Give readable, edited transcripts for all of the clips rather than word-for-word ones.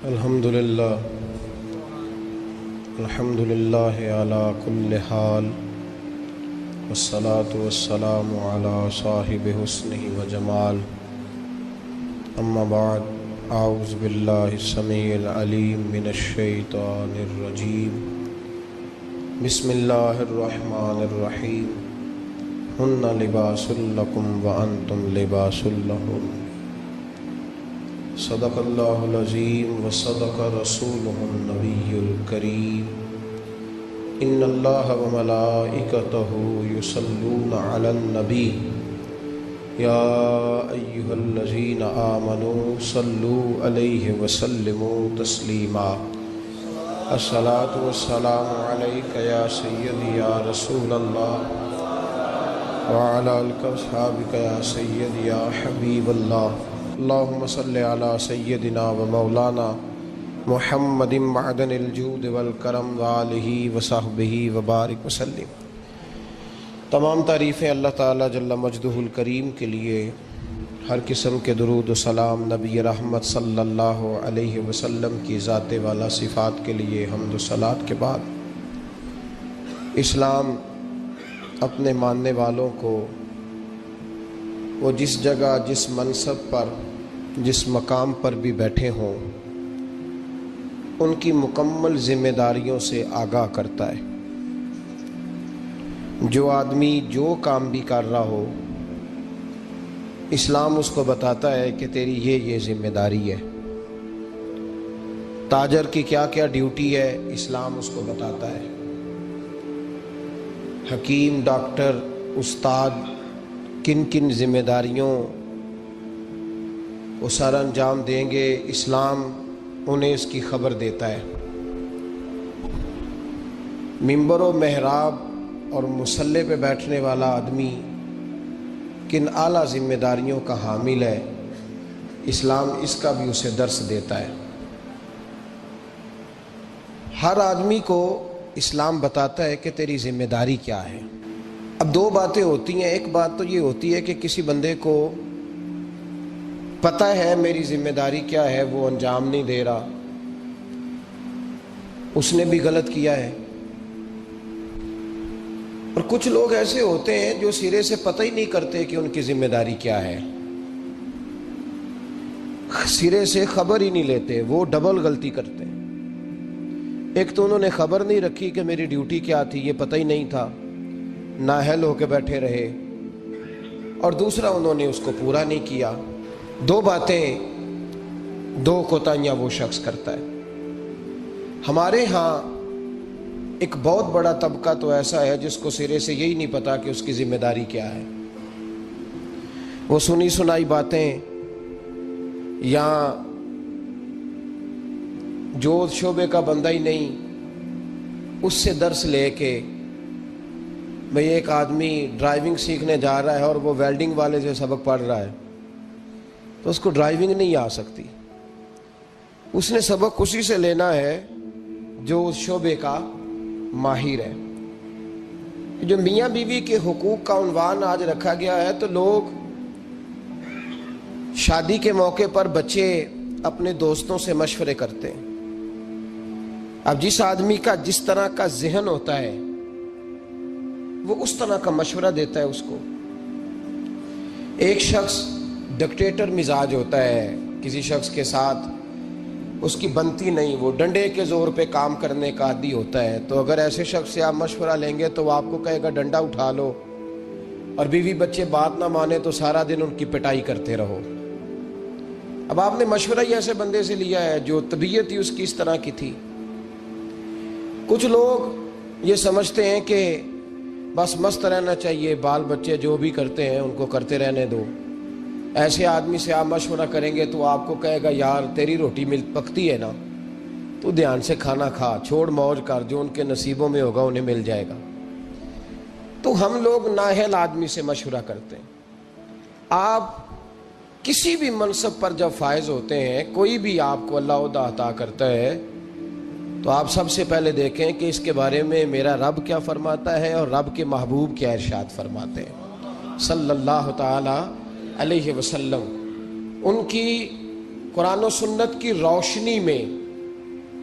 الحمدللہ علی کل حال والصلاة والسلام علی صاحب حسنہ وجمال اما بعد اعوذ باللہ السمیع العلیم من الشیطان الرجیم بسم اللہ الرحمن الرحیم ہن لباس لکم وانتم لباس لہن صدق اللہ العظیم وصدق رسولہ النبی الکریم ان اللہ وملائکتہ یصلون علی النبی یا ایہا الذین آمنوا صلوا علیہ وسلموا تسلیما الصلاۃ والسلام علیک یا سیدی یا رسول اللہ وعلی آلک واصحابک یا سیدی یا حبیب اللہ اللہم صلی علی سیدنا و مولانا محمد معدن الجود والکرم وآلہ وصحبہ وبارک وسلم۔ تمام تعریفیں اللہ تعالیٰ جل مجدہ الکریم کے لیے، ہر قسم کے درود و سلام نبی رحمت صلی اللہ علیہ وسلم کی ذات والا صفات کے لیے حمد و صلات کے بعد، اسلام اپنے ماننے والوں کو وہ جس جگہ، جس منصب پر، جس مقام پر بھی بیٹھے ہوں، ان کی مکمل ذمہ داریوں سے آگاہ کرتا ہے۔ جو آدمی جو کام بھی کر رہا ہو، اسلام اس کو بتاتا ہے کہ تیری یہ ذمہ داری ہے۔ تاجر کی کیا کیا ڈیوٹی ہے، اسلام اس کو بتاتا ہے۔ حکیم، ڈاکٹر، استاد کن کن ذمہ داریوں وہ سر انجام دیں گے، اسلام انہیں اس کی خبر دیتا ہے۔ ممبر و محراب اور مصلی پہ بیٹھنے والا آدمی کن اعلیٰ ذمہ داریوں کا حامل ہے، اسلام اس کا بھی اسے درس دیتا ہے۔ ہر آدمی کو اسلام بتاتا ہے کہ تیری ذمہ داری کیا ہے۔ اب دو باتیں ہوتی ہیں، ایک بات تو یہ ہوتی ہے کہ کسی بندے کو پتہ ہے میری ذمہ داری کیا ہے، وہ انجام نہیں دے رہا، اس نے بھی غلط کیا ہے۔ اور کچھ لوگ ایسے ہوتے ہیں جو سرے سے پتہ ہی نہیں کرتے کہ ان کی ذمہ داری کیا ہے، سرے سے خبر ہی نہیں لیتے، وہ ڈبل غلطی کرتے ہیں۔ ایک تو انہوں نے خبر نہیں رکھی کہ میری ڈیوٹی کیا تھی، یہ پتہ ہی نہیں تھا، نااہل ہو کے بیٹھے رہے، اور دوسرا انہوں نے اس کو پورا نہیں کیا۔ دو باتیں، دو کوتاہیاں وہ شخص کرتا ہے۔ ہمارے ہاں ایک بہت بڑا طبقہ تو ایسا ہے جس کو سرے سے یہی نہیں پتا کہ اس کی ذمہ داری کیا ہے۔ وہ سنی سنائی باتیں یا جو شعبے کا بندہ ہی نہیں، اس سے درس لے کے، بھئی ایک آدمی ڈرائیونگ سیکھنے جا رہا ہے اور وہ ویلڈنگ والے سے سبق پڑھ رہا ہے، تو اس کو ڈرائیونگ نہیں آ سکتی، اس نے سبق اسی سے لینا ہے جو اس شعبے کا ماہر ہے۔ جو میاں بیوی کے حقوق کا عنوان آج رکھا گیا ہے، تو لوگ شادی کے موقع پر بچے اپنے دوستوں سے مشورے کرتے ہیں۔ اب جس آدمی کا جس طرح کا ذہن ہوتا ہے، وہ اس طرح کا مشورہ دیتا ہے اس کو۔ ایک شخص ڈکٹیٹر مزاج ہوتا ہے، کسی شخص کے ساتھ اس کی بنتی نہیں، وہ ڈنڈے کے زور پہ کام کرنے کا عادی ہوتا ہے، تو اگر ایسے شخص سے آپ مشورہ لیں گے تو وہ آپ کو کہے گا ڈنڈا اٹھا لو، اور بیوی بچے بات نہ مانے تو سارا دن ان کی پٹائی کرتے رہو۔ اب آپ نے مشورہ ہی ایسے بندے سے لیا ہے جو طبیعت ہی اس کی اس طرح کی تھی۔ کچھ لوگ یہ سمجھتے ہیں کہ بس مست رہنا چاہیے، بال بچے جو بھی کرتے ہیں ان کو کرتے رہنے دو۔ ایسے آدمی سے آپ مشورہ کریں گے تو آپ کو کہے گا یار تیری روٹی پکتی ہے نا، تو دھیان سے کھانا کھا، چھوڑ موج کر، جو ان کے نصیبوں میں ہوگا انہیں مل جائے گا۔ تو ہم لوگ نااہل آدمی سے مشورہ کرتے ہیں۔ آپ کسی بھی منصب پر جب فائز ہوتے ہیں، کوئی بھی آپ کو اللہ عہدہ عطا کرتا ہے، تو آپ سب سے پہلے دیکھیں کہ اس کے بارے میں میرا رب کیا فرماتا ہے اور رب کے محبوب کیا ارشاد فرماتے ہیں صلی اللہ تعالی علیہ وسلم۔ ان کی قرآن و سنت کی روشنی میں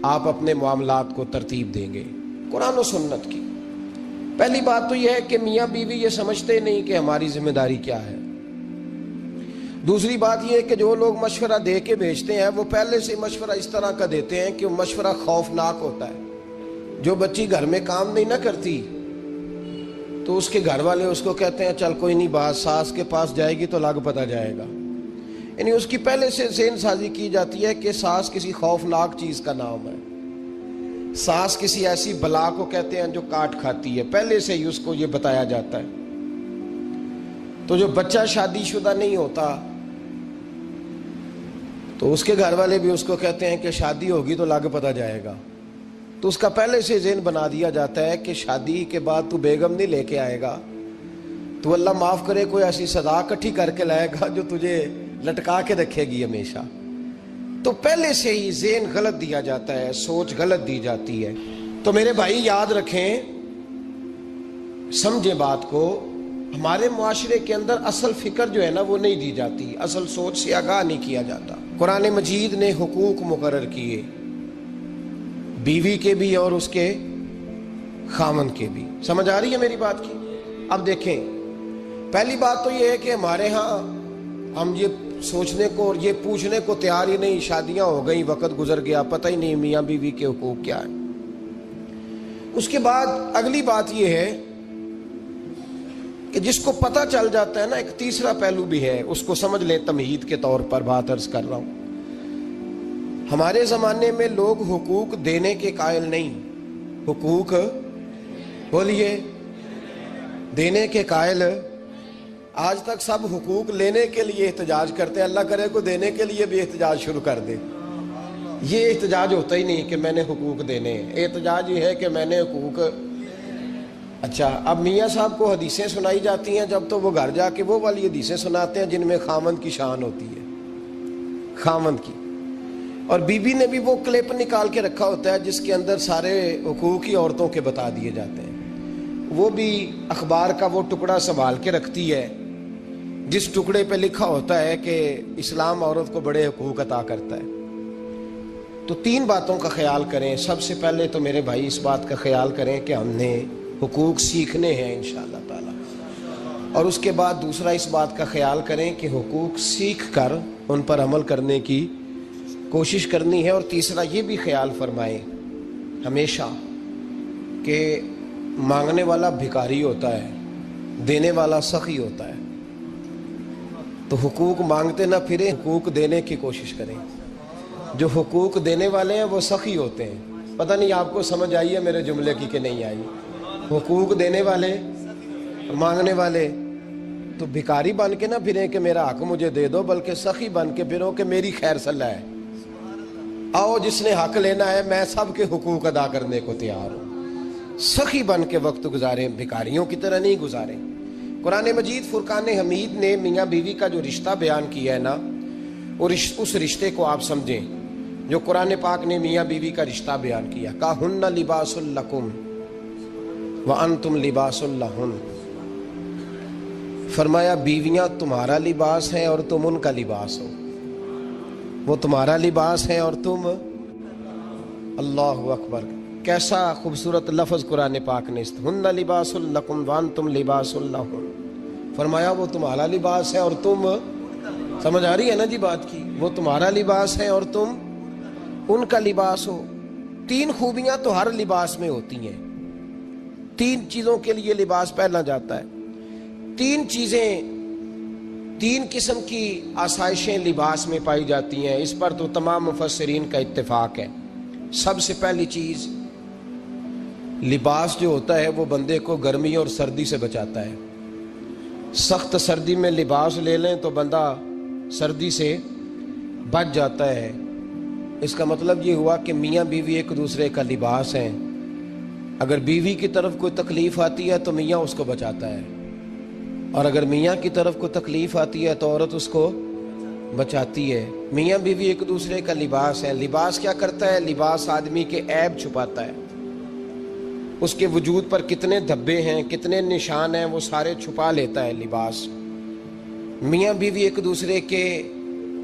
آپ اپنے معاملات کو ترتیب دیں گے. قرآن و سنت کی پہلی بات تو یہ ہے کہ میاں بیوی یہ سمجھتے نہیں کہ ہماری ذمہ داری کیا ہے. دوسری بات یہ ہے کہ جو لوگ مشورہ دے کے بھیجتے ہیں وہ پہلے سے مشورہ اس طرح کا دیتے ہیں کہ وہ مشورہ خوفناک ہوتا ہے. جو بچی گھر میں کام نہیں نہ کرتی تو اس کے گھر والے اس کو کہتے ہیں چل کوئی نہیں، بات ساس کے پاس جائے گی تو لگ پتہ جائے گا. یعنی اس کی پہلے سے ذہن سازی کی جاتی ہے کہ ساس کسی خوفناک چیز کا نام ہے، ساس کسی ایسی بلا کو کہتے ہیں جو کاٹ کھاتی ہے. پہلے سے ہی اس کو یہ بتایا جاتا ہے. تو جو بچہ شادی شدہ نہیں ہوتا تو اس کے گھر والے بھی اس کو کہتے ہیں کہ شادی ہوگی تو لگ پتہ جائے گا. تو اس کا پہلے سے ذہن بنا دیا جاتا ہے کہ شادی کے بعد تو بیگم نہیں لے کے آئے گا، تو اللہ معاف کرے کوئی ایسی سزا اکٹھی کر کے لائے گا جو تجھے لٹکا کے رکھے گی ہمیشہ. تو پہلے سے ہی ذہن غلط دیا جاتا ہے، سوچ غلط دی جاتی ہے. تو میرے بھائی یاد رکھیں، سمجھیں بات کو، ہمارے معاشرے کے اندر اصل فکر جو ہے نا وہ نہیں دی جاتی، اصل سوچ سے آگاہ نہیں کیا جاتا. قرآن مجید نے حقوق مقرر کیے، بیوی کے بھی اور اس کے خامن کے بھی. سمجھ آ رہی ہے میری بات کی؟ اب دیکھیں، پہلی بات تو یہ ہے کہ ہمارے ہاں ہم یہ سوچنے کو اور یہ پوچھنے کو تیار ہی نہیں، شادیاں ہو گئیں، وقت گزر گیا، پتہ ہی نہیں میاں بیوی کے حقوق کیا ہیں. اس کے بعد اگلی بات یہ ہے کہ جس کو پتہ چل جاتا ہے نا، ایک تیسرا پہلو بھی ہے، اس کو سمجھ لیں. تمہید کے طور پر بات عرض کر رہا ہوں. ہمارے زمانے میں لوگ حقوق دینے کے قائل نہیں، حقوق بولیے دینے کے قائل. آج تک سب حقوق لینے کے لیے احتجاج کرتے ہیں، اللہ کرے کو دینے کے لیے بھی احتجاج شروع کر دے. یہ احتجاج ہوتا ہی نہیں کہ میں نے حقوق دینے ہیں، احتجاج یہ ہے کہ میں نے حقوق. اچھا، اب میاں صاحب کو حدیثیں سنائی جاتی ہیں، جب تو وہ گھر جا کے وہ والی حدیثیں سناتے ہیں جن میں خامند کی شان ہوتی ہے، خامند کی. اور بی بی نے بھی وہ کلپ نکال کے رکھا ہوتا ہے جس کے اندر سارے حقوق ہی عورتوں کے بتا دیے جاتے ہیں. وہ بھی اخبار کا وہ ٹکڑا سنبھال کے رکھتی ہے جس ٹکڑے پہ لکھا ہوتا ہے کہ اسلام عورت کو بڑے حقوق عطا کرتا ہے. تو تین باتوں کا خیال کریں. سب سے پہلے تو میرے بھائی اس بات کا خیال کریں کہ ہم نے حقوق سیکھنے ہیں انشاءاللہ تعالی، اور اس کے بعد دوسرا اس بات کا خیال کریں کہ حقوق سیکھ کر ان پر عمل کرنے کی کوشش کرنی ہے. اور تیسرا یہ بھی خیال فرمائیں ہمیشہ کہ مانگنے والا بھکاری ہوتا ہے، دینے والا سخی ہوتا ہے. تو حقوق مانگتے نہ پھریں، حقوق دینے کی کوشش کریں. جو حقوق دینے والے ہیں وہ سخی ہوتے ہیں. پتہ نہیں آپ کو سمجھ آئی ہے میرے جملے کی کہ نہیں آئی؟ حقوق دینے والے، مانگنے والے تو بھکاری بن کے نہ پھریں کہ میرا حق مجھے دے دو، بلکہ سخی بن کے پھرو کہ میری خیر صلاح ہے. آؤ جس نے حق لینا ہے میں سب کے حقوق ادا کرنے کو تیار ہوں. سخی بن کے وقت گزاریں، بھکاریوں کی طرح نہیں گزاریں. قرآن مجید فرقان حمید نے میاں بیوی کا جو رشتہ بیان کیا ہے نا، اور اس رشتے کو آپ سمجھیں جو قرآن پاک نے میاں بیوی کا رشتہ بیان کیا. کہن لباس لکم وانتم لباس لہن. فرمایا بیویاں تمہارا لباس ہیں اور تم ان کا لباس ہو. وہ تمہارا لباس ہے اور تم. اللہ اکبر، کیسا خوبصورت لفظ قرآن پاک نے. ہن لباس لکم وانتم لباس لہن. فرمایا وہ تمہارا لباس ہے اور تم. سمجھ آ رہی ہے نا جی بات کی؟ وہ تمہارا لباس ہے اور تم ان کا لباس ہو. تین خوبیاں تو ہر لباس میں ہوتی ہیں. تین چیزوں کے لیے لباس پہنا جاتا ہے. تین چیزیں، تین قسم کی آسائشیں لباس میں پائی جاتی ہیں. اس پر تو تمام مفسرین کا اتفاق ہے. سب سے پہلی چیز، لباس جو ہوتا ہے وہ بندے کو گرمی اور سردی سے بچاتا ہے. سخت سردی میں لباس لے لیں تو بندہ سردی سے بچ جاتا ہے. اس کا مطلب یہ ہوا کہ میاں بیوی ایک دوسرے کا لباس ہیں. اگر بیوی کی طرف کوئی تکلیف آتی ہے تو میاں اس کو بچاتا ہے، اور اگر میاں کی طرف کوئی تکلیف آتی ہے تو عورت اس کو بچاتی ہے. میاں بیوی ایک دوسرے کا لباس ہے. لباس کیا کرتا ہے؟ لباس آدمی کے عیب چھپاتا ہے. اس کے وجود پر کتنے دھبے ہیں، کتنے نشان ہیں، وہ سارے چھپا لیتا ہے لباس. میاں بیوی ایک دوسرے کے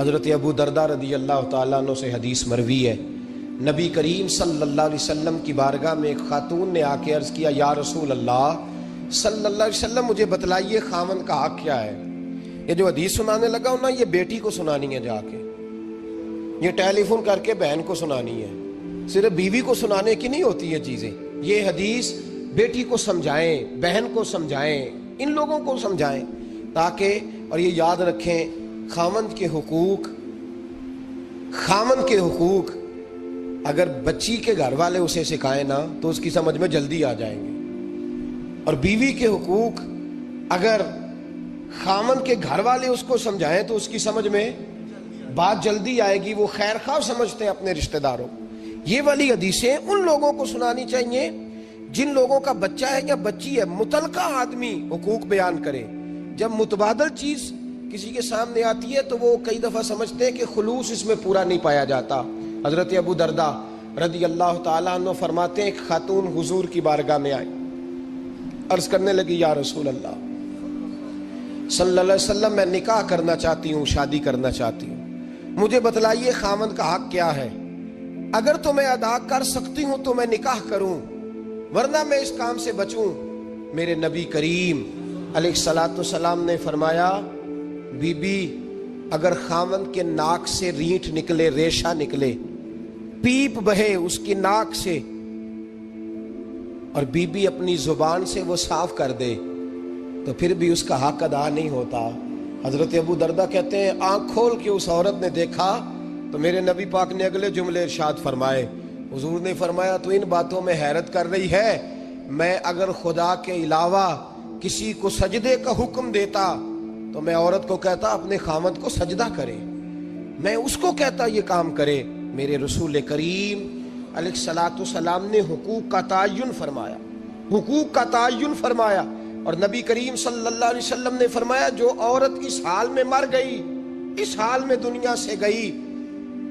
حضرت ابو درداء رضی اللہ تعالیٰ عنہ سے حدیث مروی ہے، نبی کریم صلی اللہ علیہ وسلم کی بارگاہ میں ایک خاتون نے آ کے عرض کیا، یا رسول اللہ صلی اللہ علیہ وسلم مجھے بتلائیے خاوند کا حق کیا ہے؟ یہ جو حدیث سنانے لگا ہوں نا، یہ بیٹی کو سنانی ہے، جا کے یہ ٹیلی فون کر کے بہن کو سنانی ہے، صرف بیوی کو سنانے کی نہیں ہوتی یہ چیزیں۔ یہ حدیث بیٹی کو سمجھائیں، بہن کو سمجھائیں، ان لوگوں کو سمجھائیں، تاکہ اور یہ یاد رکھیں خاوند کے حقوق اگر بچی کے گھر والے اسے سکھائیں نا تو اس کی سمجھ میں جلدی آ جائیں گے، اور بیوی کے حقوق اگر خاوند کے گھر والے اس کو سمجھائیں تو اس کی سمجھ میں بات جلدی آئے گی، وہ خیر خواہ سمجھتے ہیں اپنے رشتہ داروں۔ یہ والی حدیثیں ان لوگوں کو سنانی چاہیے جن لوگوں کا بچہ ہے یا بچی ہے، متعلقہ آدمی حقوق بیان کرے۔ جب متبادل چیز کسی کے سامنے آتی ہے تو وہ کئی دفعہ سمجھتے ہیں کہ خلوص اس میں پورا نہیں پایا جاتا۔ حضرت ابو درداء رضی اللہ تعالیٰ عنہ فرماتے ہیں، ایک خاتون حضور کی بارگاہ میں آئی، عرض کرنے لگی، یا رسول اللہ صلی اللہ علیہ وسلم میں نکاح کرنا چاہتی ہوں، شادی کرنا چاہتی ہوں، مجھے بتلائیے خاوند کا حق کیا ہے؟ اگر تو میں ادا کر سکتی ہوں تو میں نکاح کروں، ورنہ میں اس کام سے بچوں۔ میرے نبی کریم علیہ الصلوۃ والسلام نے فرمایا، بی بی اگر خاوند کے ناک سے رینٹ نکلے، ریشہ نکلے، پیپ بہے اس کی ناک سے، اور بی بی اپنی زبان سے وہ صاف کر دے تو پھر بھی اس کا حق ادا نہیں ہوتا۔ حضرت ابو درداء کہتے ہیں، آنکھ کھول کے اس عورت نے دیکھا تو میرے نبی پاک نے اگلے جملے ارشاد فرمائے، حضور نے فرمایا تو ان باتوں میں حیرت کر رہی ہے، میں اگر خدا کے علاوہ کسی کو سجدے کا حکم دیتا تو میں عورت کو کہتا اپنے خاوند کو سجدہ کرے، میں اس کو کہتا یہ کام کرے۔ میرے رسول کریم علیہ الصلوۃ والسلام نے حقوق کا تعین فرمایا، اور نبی کریم صلی اللہ علیہ وسلم نے فرمایا، جو عورت اس حال میں مر گئی، اس حال میں دنیا سے گئی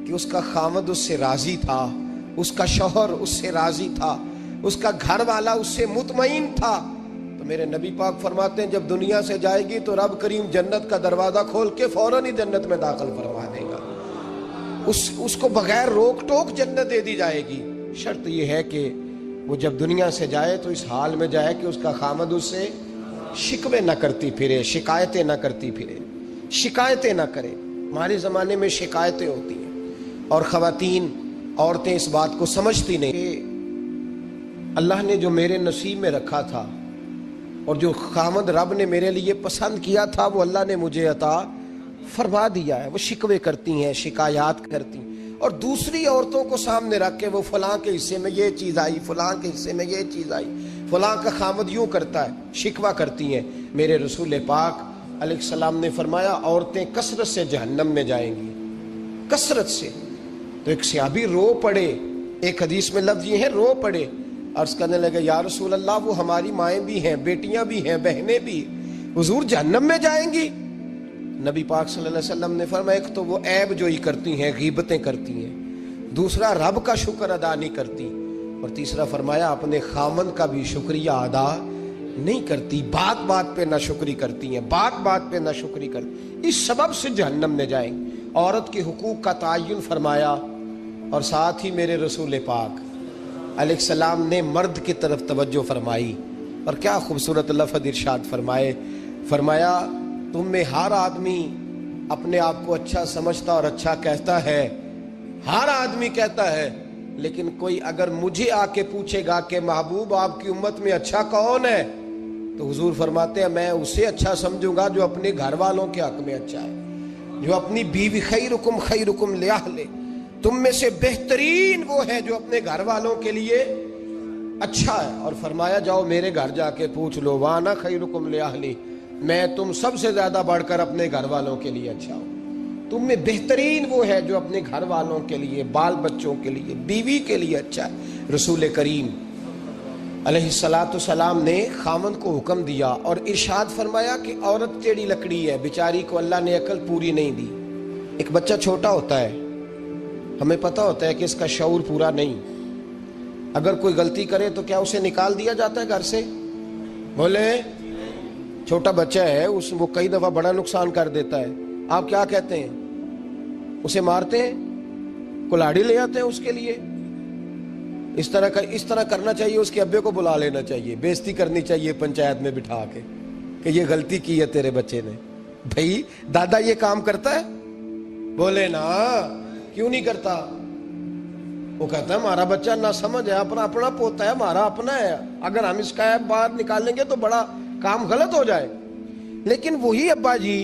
کہ اس کا خاوند اس سے راضی تھا، اس کا شوہر اس سے راضی تھا، اس کا گھر والا اس سے مطمئن تھا، تو میرے نبی پاک فرماتے ہیں جب دنیا سے جائے گی تو رب کریم جنت کا دروازہ کھول کے فوراً ہی جنت میں داخل فرما دے گا، اس کو بغیر روک ٹوک جنت دے دی جائے گی۔ شرط یہ ہے کہ وہ جب دنیا سے جائے تو اس حال میں جائے کہ اس کا خاوند اس سے شکوے نہ کرتی پھرے، شکایتیں نہ کرتی پھرے، شکایتیں نہ کرے۔ ہمارے زمانے میں شکایتیں ہوتی ہیں، اور خواتین، عورتیں اس بات کو سمجھتی نہیں کہ اللہ نے جو میرے نصیب میں رکھا تھا اور جو خاوند رب نے میرے لیے پسند کیا تھا وہ اللہ نے مجھے عطا فرما دیا ہے۔ وہ شکوے کرتی ہیں، شکایات کرتی ہیں، اور دوسری عورتوں کو سامنے رکھ کے وہ فلاں کے حصے میں یہ چیز آئی، فلاں کے حصے میں یہ چیز آئی، فلاں کا خاوند یوں کرتا ہے، شکوہ کرتی ہیں۔ میرے رسول پاک علیہ السلام نے فرمایا، عورتیں کثرت سے جہنم میں جائیں گی، کثرت سے۔ تو ایک صحابی رو پڑے، ایک حدیث میں لفظ یہ ہے رو پڑے، عرض کرنے لگے، یا رسول اللہ وہ ہماری مائیں بھی ہیں، بیٹیاں بھی ہیں، بہنیں بھی، حضور جہنم میں جائیں گی؟ نبی پاک صلی اللہ علیہ وسلم نے فرمایا، ایک تو وہ عیب جوئی کرتی ہیں، غیبتیں کرتی ہیں، دوسرا رب کا شکر ادا نہیں کرتی، اور تیسرا فرمایا اپنے خاوند کا بھی شکریہ ادا نہیں کرتی، بات بات پہ ناشکری کرتی ہیں، بات بات پہ ناشکری کرتی، اس سبب سے جہنم میں جائیں گے۔ عورت کے حقوق کا تعین فرمایا، اور ساتھ ہی میرے رسول پاک علیہ السلام نے مرد کی طرف توجہ فرمائی، اور کیا خوبصورت لفظ ارشاد فرمایا تم میں ہر آدمی اپنے آپ کو اچھا سمجھتا اور اچھا کہتا ہے، ہر آدمی کہتا ہے، لیکن کوئی اگر مجھے آ کے پوچھے گا کہ محبوب آپ کی امت میں اچھا کون ہے، تو حضور فرماتے ہیں میں اسے اچھا سمجھوں گا جو اپنے گھر والوں کے حق میں اچھا ہے، جو اپنی بیوی، خیرکم لأہلہ، تم میں سے بہترین وہ ہے جو اپنے گھر والوں کے لیے اچھا ہے۔ اور فرمایا جاؤ میرے گھر جا کے پوچھ لو، وانا خیرکم لأہلی، میں تم سب سے زیادہ بڑھ کر اپنے گھر والوں کے لیے اچھا ہوں، تم میں بہترین وہ ہے جو اپنے گھر والوں کے لیے، بال بچوں کے لیے، بیوی کے لیے اچھا ہے۔ رسول کریم علیہ الصلوۃ والسلام نے خاوند کو حکم دیا اور ارشاد فرمایا کہ عورت ٹیڑھی لکڑی ہے، بیچاری کو اللہ نے عقل پوری نہیں دی۔ ایک بچہ چھوٹا ہوتا ہے، ہمیں پتہ ہوتا ہے کہ اس کا شعور پورا نہیں، اگر کوئی غلطی کرے تو کیا اسے نکال دیا جاتا ہے گھر سے؟ بولے، چھوٹا بچہ ہے، وہ کئی دفعہ بڑا نقصان کر دیتا ہے، آپ کیا کہتے ہیں؟ اسے مارتے ہیں, کلاڑی لے آتے ہیں اس کے لیے. اس طرح کرنا چاہیے. اس کے ابے کو بلا لینا چاہیے, بےزتی کرنی چاہیے پنچایت میں بٹھا کے کہ یہ غلطی کی ہے تیرے بچے نے. بھائی دادا یہ کام کرتا ہے؟ بولے نا, کیوں نہیں کرتا؟ وہ کہتا ہے ہمارا بچہ نہ سمجھ ہے, اپنا پوتا ہے, ہمارا اپنا ہے, اگر ہم اس کا باہر نکالیں گے تو بڑا کام غلط ہو جائے. لیکن وہی ابا جی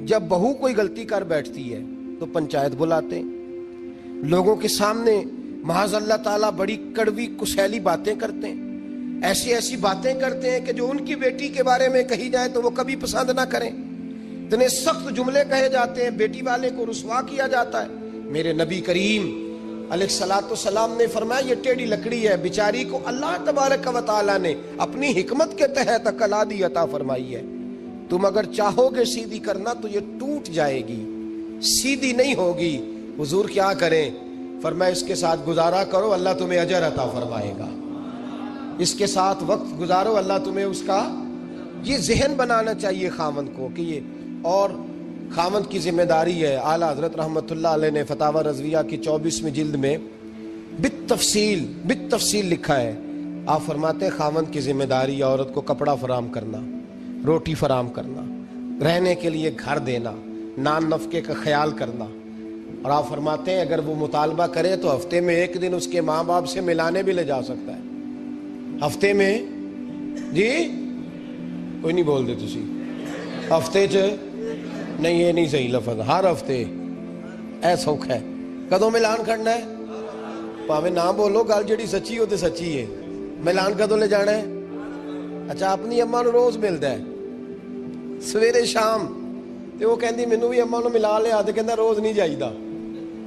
جب بہو کوئی غلطی کر بیٹھتی ہے تو پنچایت بلاتے ہیں, لوگوں کے سامنے معاذ اللہ تعالیٰ بڑی کڑوی کسیلی باتیں کرتے ہیں, ایسی باتیں کرتے ہیں کہ جو ان کی بیٹی کے بارے میں کہی جائے تو وہ کبھی پسند نہ کریں. اتنے سخت جملے کہے جاتے ہیں, بیٹی والے کو رسوا کیا جاتا ہے. میرے نبی کریم علیہ الصلوۃ والسلام نے فرمایا یہ ٹیڑھی لکڑی ہے, بیچاری کو اللہ تبارک و تعالیٰ نے اپنی حکمت کے تحت عقل عادی عطا فرمائی ہے. تم اگر چاہو گے سیدھی کرنا تو یہ ٹوٹ جائے گی, سیدھی نہیں ہوگی. حضور کیا کریں؟ فرمایا اس کے ساتھ گزارا کرو, اللہ تمہیں اجر عطا فرمائے گا. اس کے ساتھ وقت گزارو, اللہ تمہیں اس کا. یہ ذہن بنانا چاہیے خاوند کو کہ یہ, اور خاوند کی ذمہ داری ہے. اعلیٰ حضرت رحمۃ اللہ علیہ نے فتاوی رضویہ کی 24ویں جلد میں بالتفصیل لکھا ہے. آپ فرماتے ہیں خاوند کی ذمہ داری ہے عورت کو کپڑا فراہم کرنا, روٹی فراہم کرنا, رہنے کے لیے گھر دینا, نان نفقے کا خیال کرنا. اور آپ فرماتے ہیں اگر وہ مطالبہ کرے تو ہفتے میں ایک دن اس کے ماں باپ سے ملانے بھی لے جا سکتا ہے. ہفتے میں, جی کوئی نہیں بول دے تسی, ہفتے نہیں, یہ نہیں صحیح لفظ, ہر ہفتے اے سوکھ ہے. کدوں ملان کرنا ہے؟ پاوے نہ بولو, گل جڑی سچی ہو تے سچی ہے. ملان کدوں لے جانا ہے؟ اچھا اپنی اماں نو روز ملتا ہے سویرے شام, تے وہ کہندی مینوں بھی اماں نو ملا لیا, تے کہندا روز نہیں جائیدا.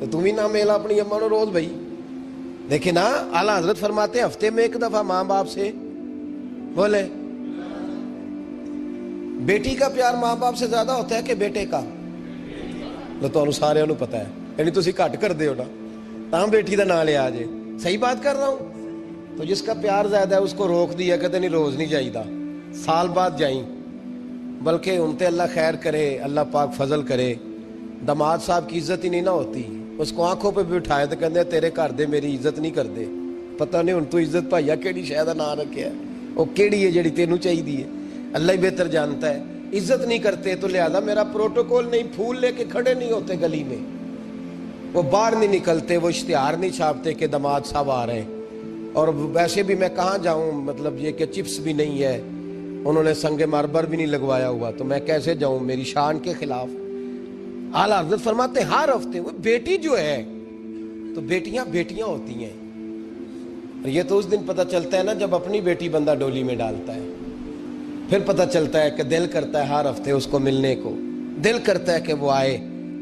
تو تم ہی نہ ملا اپنی اماں نو روز. بھائی دیکھیں نا, اعلیٰ حضرت فرماتے ہیں ہفتے میں ایک دفعہ ماں باپ سے بولے. بیٹی کا پیار ماں باپ سے زیادہ ہوتا ہے کہ بیٹے کا؟ تو سارے انہوں پتا ہے, یعنی تسی گھٹ کر دے ہو نا تاں بیٹی دا نام لیا جے. صحیح بات کر رہا ہوں. تو جس کا پیار زیادہ ہے اس کو روک دیا, کہتے نہیں روز نہیں جائیدا, سال بعد جائیں. بلکہ ان تے اللہ خیر کرے, اللہ پاک فضل کرے. داماد صاحب کی عزت ہی نہیں نہ ہوتی, اس کو آنکھوں پہ بھی اٹھائے تو کہتے تیرے گھر دے میری عزت نہیں کرتے. پتہ نہیں ہن تو عزت بھائیا کیڑی شے دا نام رکھیا ہے, وہ کیڑی ہے جڑی تینوں چاہیے ہے, اللہ ہی بہتر جانتا ہے. عزت نہیں کرتے تو لہذا میرا پروٹوکول نہیں, پھول لے کے کھڑے نہیں ہوتے گلی میں, وہ باہر نہیں نکلتے, وہ اشتہار نہیں چھاپتے کہ داماد صاحب آ رہے ہیں. اور ویسے بھی میں کہاں جاؤں, مطلب یہ کہ چپس بھی نہیں ہے, انہوں نے سنگ مرمر بھی نہیں لگوایا ہوا, تو میں کیسے جاؤں, میری شان کے خلاف. اعلیٰ حضرت فرماتے ہیں ہر ہفتے وہ بیٹی جو ہے, تو بیٹیاں ہوتی ہیں. اور یہ تو اس دن پتہ چلتا ہے نا جب اپنی بیٹی بندہ ڈولی میں ڈالتا ہے, پھر پتہ چلتا ہے کہ دل کرتا ہے ہر ہفتے اس کو ملنے کو, دل کرتا ہے کہ وہ آئے,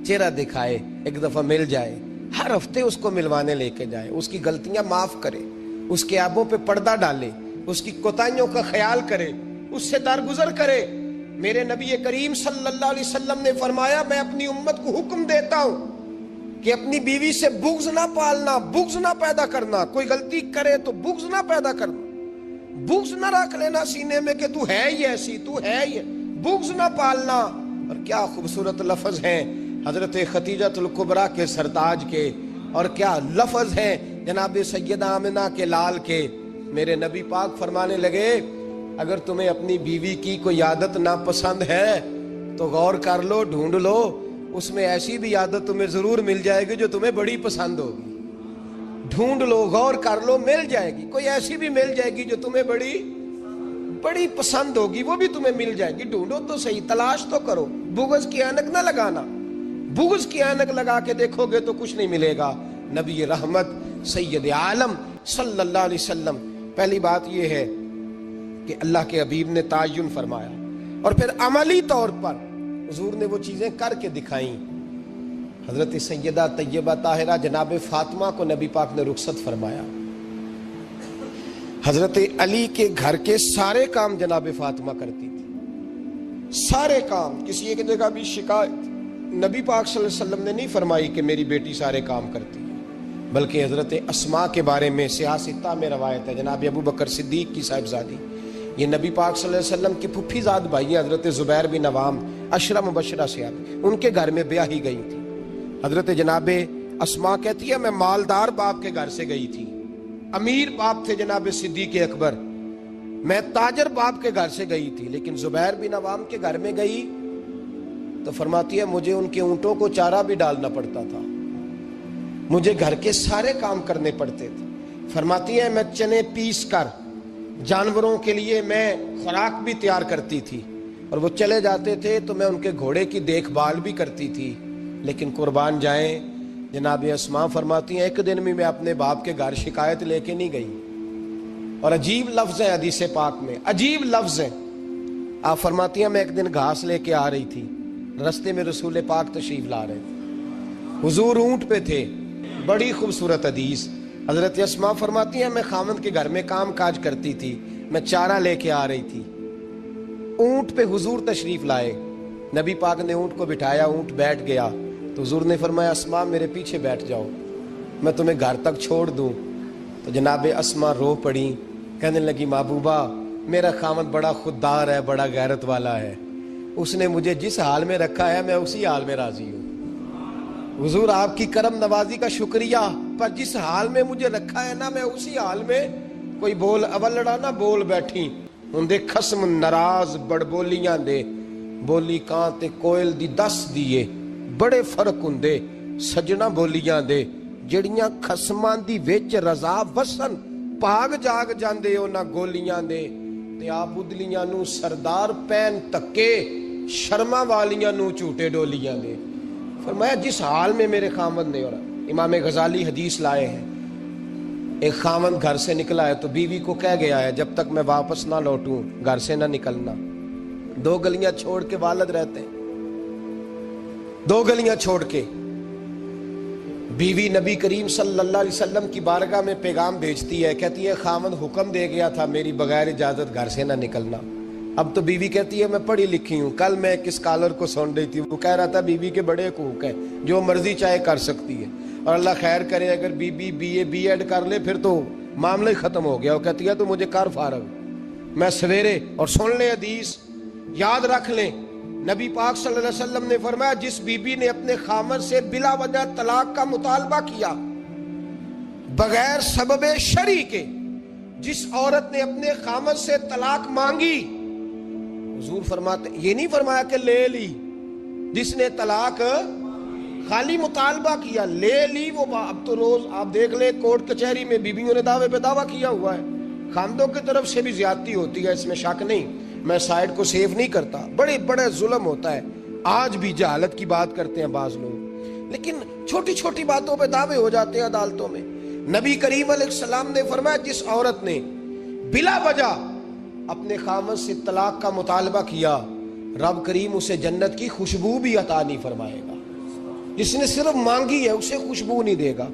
چہرہ دکھائے, ایک دفعہ مل جائے, ہر ہفتے اس کو ملوانے لے کے جائے, اس کی غلطیاں معاف کرے, اس کے عیبوں پہ پردہ ڈالے, اس کی کوتاہیوں کا خیال کرے, اس سے درگزر کرے. میرے نبی کریم صلی اللہ علیہ وسلم نے فرمایا میں اپنی امت کو حکم دیتا ہوں کہ اپنی بیوی سے بغض نہ پالنا, بغض نہ پیدا کرنا. کوئی غلطی کرے تو بغض نہ پیدا کرنا, بغض نہ رکھ لینا سینے میں کہ تو ہے ہی ایسی, تو ہے ہی, بغض نہ پالنا. اور کیا خوبصورت لفظ ہیں حضرت خدیجہ الکبریٰ کے سرتاج کے, اور کیا لفظ ہیں جناب سیدہ آمنہ کے لال کے. میرے نبی پاک فرمانے لگے اگر تمہیں اپنی بیوی کی کوئی عادت ناپسند ہے تو غور کر لو, ڈھونڈ لو, اس میں ایسی بھی عادت تمہیں ضرور مل جائے گی جو تمہیں بڑی پسند ہوگی. ڈھونڈ لو, غور کر لو, مل جائے گی. کوئی ایسی بھی مل جائے گی جو تمہیں بڑی پسند ہوگی, وہ بھی تمہیں مل جائے گی. ڈھونڈو تو صحیح, تلاش تو کرو. بغض کی اینک نہ لگانا, بغض کی اینک لگا کے دیکھو گے تو کچھ نہیں ملے گا. نبی رحمت سید عالم صلی اللہ علیہ وسلم, پہلی بات یہ ہے کہ اللہ کے حبیب نے تعین فرمایا, اور پھر عملی طور پر حضور نے وہ چیزیں کر کے دکھائیں. حضرت سیدہ طیبہ طاہرہ جناب فاطمہ کو نبی پاک نے رخصت فرمایا. حضرت علی کے گھر کے سارے کام جناب فاطمہ کرتی تھی, سارے کام. کسی ایک جگہ بھی شکایت نبی پاک صلی اللہ علیہ وسلم نے نہیں فرمائی کہ میری بیٹی سارے کام کرتی ہے, بلکہ حضرت اسماء کے بارے میں سیاہ ستہ میں روایت ہے, جناب ابو بکر صدیق کی صاحبزادی, یہ نبی پاک صلی اللہ علیہ وسلم کی پھپھی زاد بھائی حضرت زبیر بن عوام 10 مبشرہ سے, ان کے گھر میں بیاہی گئی تھی. حضرت جناب اسما کہتی ہے میں مالدار باپ کے گھر سے گئی تھی، امیر باپ تھے جناب صدیق اکبر، میں تاجر باپ کے گھر سے گئی تھی، لیکن زبیر بن عوام کے گھر میں گئی تو فرماتی ہے مجھے ان کے اونٹوں کو چارہ بھی ڈالنا پڑتا تھا، مجھے گھر کے سارے کام کرنے پڑتے تھے۔ فرماتی ہے میں چنے پیس کر جانوروں کے لیے میں خوراک بھی تیار کرتی تھی، اور وہ چلے جاتے تھے تو میں ان کے گھوڑے کی دیکھ بھال بھی کرتی تھی، لیکن قربان جائیں جناب اسما فرماتی ہیں ایک دن بھی میں اپنے باپ کے گھر شکایت لے کے نہیں گئی۔ اور عجیب لفظ ہے حدیث پاک میں، عجیب لفظ ہے۔ آپ فرماتی ہیں میں ایک دن گھاس لے کے آ رہی تھی، رستے میں رسول پاک تشریف لا رہے تھے، حضور اونٹ پہ تھے، بڑی خوبصورت حدیث۔ حضرت اسما فرماتی ہیں میں خامند کے گھر میں کام کاج کرتی تھی، میں چارہ لے کے آ رہی تھی، اونٹ پہ حضور تشریف لائے، نبی پاک نے اونٹ کو بٹھایا، اونٹ بیٹھ گیا تو حضور نے فرمایا اسما میرے پیچھے بیٹھ جاؤ، میں تمہیں گھر تک چھوڑ دوں۔ تو جناب اسما رو پڑی، کہنے لگی محبوبہ میرا خامد بڑا خوددار ہے، بڑا غیرت والا ہے، اس نے مجھے جس حال میں رکھا ہے میں اسی حال میں راضی ہوں۔ حضور آپ کی کرم نوازی کا شکریہ، پر جس حال میں مجھے رکھا ہے نا میں اسی حال میں، کوئی بول اول لڑا نہ بول بیٹھی ہندے خسم ناراض بڑ بولیاں دے، بولی کان تے کوئل دی دس دیے، بڑے فرق ہندے سجنا بولیاں دے، جڑیاں خسماں دی وچ رضا وسن پاگ جاگ جاندے اونا گولیاں دے، تے آپ ادلیاں نو سردار پین تکے شرما والیاں نو چوٹے ڈولیاں دے۔ فرمایا جس حال میں میرے خامد نے، اور امام غزالی حدیث لائے ہیں، ایک خامد گھر سے نکلا ہے تو بیوی کو کہہ گیا ہے جب تک میں واپس نہ لوٹوں گھر سے نہ نکلنا، 2 گلیاں چھوڑ کے والد رہتے ہیں، 2 گلیاں چھوڑ کے بیوی نبی کریم صلی اللہ علیہ وسلم کی بارگاہ میں پیغام بھیجتی ہے، کہتی ہے خامد حکم دے گیا تھا میری بغیر اجازت گھر سے نہ نکلنا۔ اب تو بیوی کہتی ہے میں پڑھی لکھی ہوں، کل میں ایک اسکالر کو سن رہی تھی، وہ کہہ رہا تھا بیوی کے بڑے حقوق ہیں، جو مرضی چاہے کر سکتی ہے، اور اللہ خیر کرے اگر بیوی بی ایڈ کر لے پھر تو معاملہ ہی ختم ہو گیا۔ وہ کہتی ہے تو مجھے کر فارغ، میں سویرے، اور سن لیں حدیث یاد رکھ لیں، نبی پاک صلی اللہ علیہ وسلم نے فرمایا جس بی بی نے اپنے خامد سے بلا وجہ طلاق کا مطالبہ کیا بغیر سبب شرعی کے، جس عورت نے اپنے خامد سے طلاق مانگی، حضور فرماتے یہ نہیں فرمایا کہ لے لی، جس نے طلاق خالی مطالبہ کیا لے لی، وہ اب تو روز آپ دیکھ لیں کورٹ کچہری میں بیویوں نے دعوے پہ دعویٰ کیا ہوا ہے، خامدوں کی طرف سے بھی زیادتی ہوتی ہے، اس میں شک نہیں، میں سائیڈ کو سیف نہیں کرتا، بڑے ظلم ہوتا ہے، آج بھی جہالت کی بات کرتے ہیں بعض لوگ، لیکن چھوٹی چھوٹی باتوں پہ دعوے ہو جاتے ہیں عدالتوں میں۔ نبی کریم علیہ السلام نے فرمایا جس عورت نے بلا وجہ اپنے خامد سے طلاق کا مطالبہ کیا، رب کریم اسے جنت کی خوشبو بھی عطا نہیں فرمائے گا، جس نے صرف مانگی ہے اسے خوشبو نہیں دے گا۔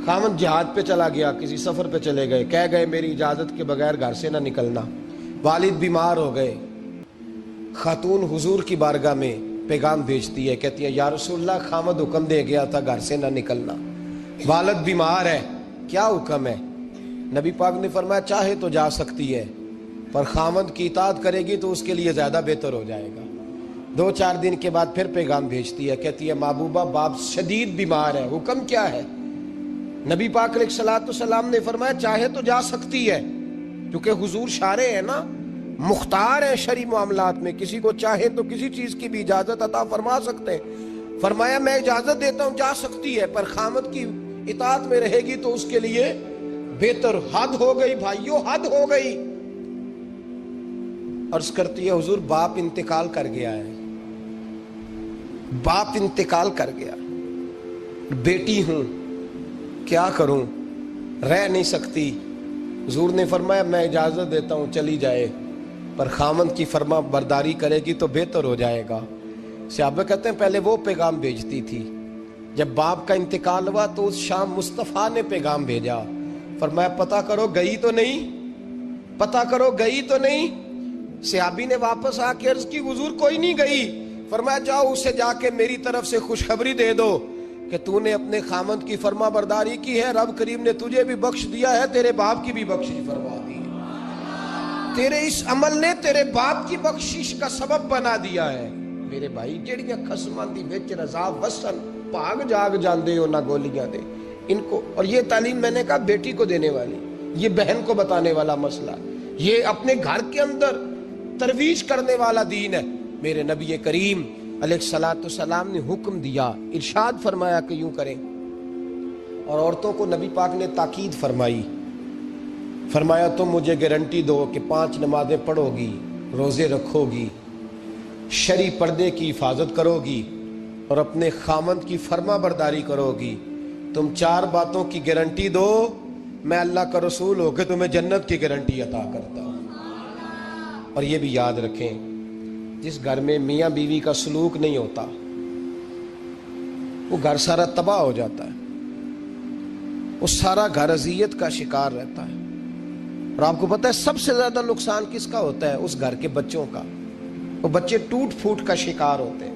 خامد جہاد پہ چلا گیا، کسی سفر پہ چلے گئے، کہہ گئے میری اجازت کے بغیر گھر سے نہ نکلنا، والد بیمار ہو گئے، خاتون حضور کی بارگاہ میں پیغام بھیجتی ہے، کہتی ہے یا رسول اللہ خامد حکم دے گیا تھا گھر سے نہ نکلنا، والد بیمار ہے، کیا حکم ہے؟ نبی پاک نے فرمایا چاہے تو جا سکتی ہے، پر خامد کی اطاعت کرے گی تو اس کے لیے زیادہ بہتر ہو جائے گا۔ 2-4 دن کے بعد پھر پیغام بھیجتی ہے، کہتی ہے محبوبہ باپ شدید بیمار ہے، حکم کیا ہے؟ نبی پاک علیہ الصلوۃ والسلام نے فرمایا چاہے تو جا سکتی ہے، کیونکہ حضور شارع ہے نا، مختار ہے شرعی معاملات میں، کسی کو چاہے تو کسی چیز کی بھی اجازت عطا فرما سکتے ہیں۔ فرمایا میں اجازت دیتا ہوں جا سکتی ہے، پر خامد کی اطاعت میں رہے گی تو اس کے لیے بہتر۔ حد ہو گئی بھائیو، حد ہو گئی۔ عرض کرتی ہے حضور باپ انتقال کر گیا ہے، باپ انتقال کر گیا، بیٹی ہوں کیا کروں، رہ نہیں سکتی۔ حضور نے فرمایا میں اجازت دیتا ہوں چلی جائے، پر خامند کی فرما برداری کرے گی تو بہتر ہو جائے گا۔ صحابہ کہتے ہیں پہلے وہ پیغام بھیجتی تھی، جب باپ کا انتقال ہوا تو اس شام مصطفیٰ نے پیغام بھیجا، فرمایا پتہ کرو گئی تو نہیں، پتہ کرو گئی تو نہیں۔ صحابی نے واپس آ کے عرض کی حضور کوئی نہیں گئی۔ فرمایا جاؤ اسے جا کے میری طرف سے خوشخبری دے دو کہ تو نے اپنے خامند کی فرما برداری کی ہے، رب کریم نے تجھے بھی بخش دیا ہے، تیرے باپ کی بھی بخشش فرما دی ہے، تیرے اس عمل نے تیرے باپ کی بخشش کا سبب بنا دیا ہے۔ میرے بھائی جڑیاں خسماں دی وچ رضا وسن بھاگ جاگ جاندے ہو نہ گولیاں دے ان کو. اور یہ تعلیم میں نے کہا بیٹی کو دینے والی, یہ بہن کو بتانے والا مسئلہ, یہ اپنے گھر کے اندر ترویج کرنے والا دین ہے. میرے نبی کریم علیہ الصلوۃ والسلام نے حکم دیا, ارشاد فرمایا کہ یوں کریں. اور عورتوں کو نبی پاک نے تاکید فرمائی, فرمایا تم مجھے گارنٹی دو کہ 5 نمازیں پڑھو گی, روزے رکھو گی, شرعی پردے کی حفاظت کرو گی اور اپنے خامند کی فرما برداری کرو گی. تم 4 باتوں کی گارنٹی دو, میں اللہ کا رسول ہو کے تمہیں جنت کی گارنٹی عطا کرتا ہوں. اور یہ بھی یاد رکھیں, جس گھر میں میاں بیوی کا سلوک نہیں ہوتا وہ گھر سارا تباہ ہو جاتا ہے, وہ سارا گھر اذیت کا شکار رہتا ہے. اور آپ کو پتہ ہے سب سے زیادہ نقصان کس کا ہوتا ہے؟ اس گھر کے بچوں کا. وہ بچے ٹوٹ پھوٹ کا شکار ہوتے ہیں,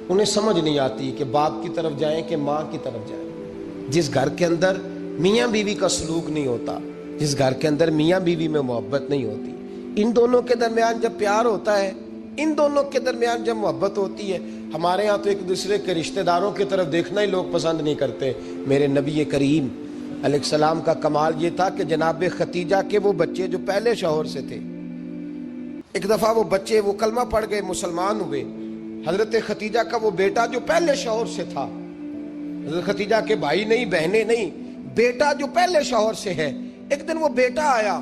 انہیں سمجھ نہیں آتی کہ باپ کی طرف جائیں کہ ماں کی طرف جائیں. جس گھر کے اندر میاں بیوی کا سلوک نہیں ہوتا, جس گھر کے اندر میاں بیوی میں محبت نہیں ہوتی, ان دونوں کے درمیان جب پیار ہوتا ہے, ان دونوں کے درمیان جب محبت ہوتی ہے, ہمارے ہاں تو ایک دوسرے کے رشتہ داروں کی طرف دیکھنا ہی لوگ پسند نہیں کرتے. میرے نبی کریم علیہ السلام کا کمال یہ تھا کہ جناب ختیجہ کے وہ بچے جو پہلے شوہر سے تھے, ایک دفعہ وہ بچے وہ کلمہ پڑھ گئے, مسلمان ہوئے. حضرت ختیجہ کا وہ بیٹا جو پہلے شوہر سے تھا, حضرت ختیجہ کے بھائی نہیں, بہنیں نہیں, بیٹا جو پہلے شوہر سے ہے, ایک دن وہ بیٹا آیا.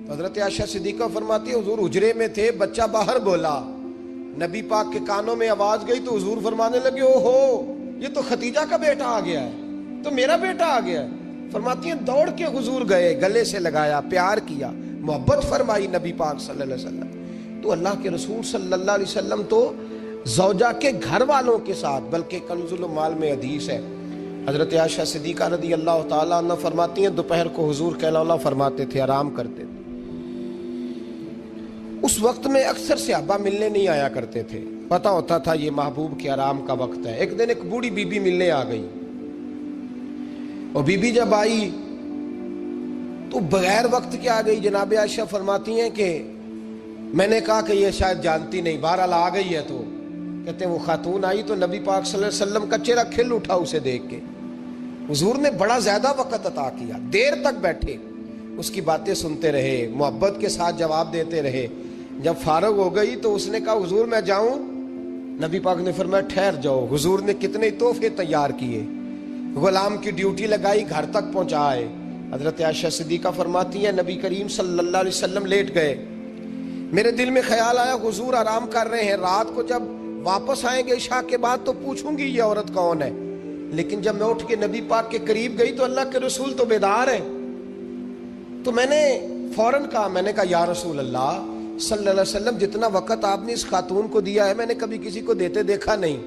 حضرت عائشہ صدیقہ فرماتی ہے حضور حجرے میں تھے, بچہ باہر بولا, نبی پاک کے کانوں میں آواز گئی تو حضور فرمانے لگے او ہو یہ تو ختیجہ کا بیٹا آ گیا ہے, تو میرا بیٹا آ گیا ہے. فرماتی ہیں دوڑ کے حضور گئے, گلے سے لگایا, پیار کیا, محبت فرمائی نبی پاک صلی اللہ علیہ وسلم. تو اللہ کے رسول صلی اللہ علیہ وسلم تو زوجہ کے گھر والوں کے ساتھ, بلکہ کنز المال میں حدیث ہے, حضرت عائشہ صدیقہ رضی اللہ تعالیٰ عنہ فرماتی ہیں دوپہر کو حضور قیلولہ فرماتے تھے, آرام کرتے تھے. اس وقت میں اکثر صحابہ ملنے نہیں آیا کرتے تھے, پتہ ہوتا تھا یہ محبوب کے آرام کا وقت ہے. ایک دن ایک بوڑھی بی بی ملنے آ گئی, اور بی بی جب آئی تو بغیر وقت کے آ گئی. جناب عائشہ فرماتی ہیں کہ میں نے کہا کہ یہ شاید جانتی نہیں, بہرحال آ گئی ہے. تو کہتے ہیں وہ خاتون آئی تو نبی پاک صلی اللہ علیہ وسلم کا چہرہ کھل اٹھا اسے دیکھ کے. حضور نے بڑا زیادہ وقت عطا کیا, دیر تک بیٹھے, اس کی باتیں سنتے رہے, محبت کے ساتھ جواب دیتے رہے. جب فارغ ہو گئی تو اس نے کہا حضور میں جاؤں؟ نبی پاک نے فرمایا ٹھہر جاؤ. حضور نے کتنے تحفے تیار کیے, غلام کی ڈیوٹی لگائی, گھر تک پہنچائے. حضرت عائشہ صدیقہ فرماتی ہیں نبی کریم صلی اللہ علیہ وسلم لیٹ گئے. میرے دل میں خیال آیا حضور آرام کر رہے ہیں, رات کو جب واپس آئیں گے عشاء کے بعد تو پوچھوں گی یہ عورت کون ہے. لیکن جب میں اٹھ کے نبی پاک کے قریب گئی تو اللہ کے رسول تو بیدار ہیں. تو میں نے فوراً کہا, میں نے کہا یا رسول اللہ صلی اللہ علیہ وسلم جتنا وقت آپ نے اس خاتون کو دیا ہے میں نے کبھی کسی کو دیتے دیکھا نہیں.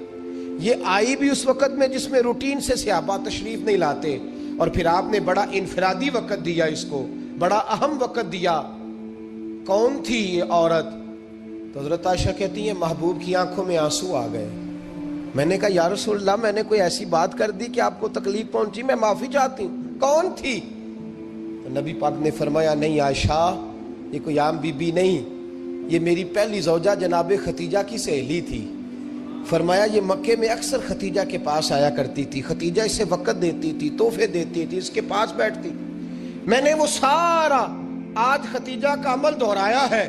یہ آئی بھی اس وقت میں جس میں روٹین سے صحابہ تشریف نہیں لاتے, اور پھر آپ نے بڑا انفرادی وقت دیا اس کو, بڑا اہم وقت دیا. کون تھی یہ عورت؟ تو حضرت عائشہ کہتی ہیں محبوب کی آنکھوں میں آنسو آ گئے. میں نے کہا یا رسول اللہ میں نے کوئی ایسی بات کر دی کہ آپ کو تکلیف پہنچی, میں معافی چاہتی ہوں, کون تھی؟ تو نبی پاک نے فرمایا نہیں عائشہ یہ کوئی عام بی بی نہیں, یہ میری پہلی زوجہ جناب ختیجہ کی سہیلی تھی. فرمایا یہ مکے میں اکثر ختیجہ کے پاس آیا کرتی تھی, ختیجہ اسے وقت دیتی تھی, تحفے دیتی تھی, اس کے پاس بیٹھتی. میں نے وہ سارا آج ختیجہ کا عمل دہرایا ہے,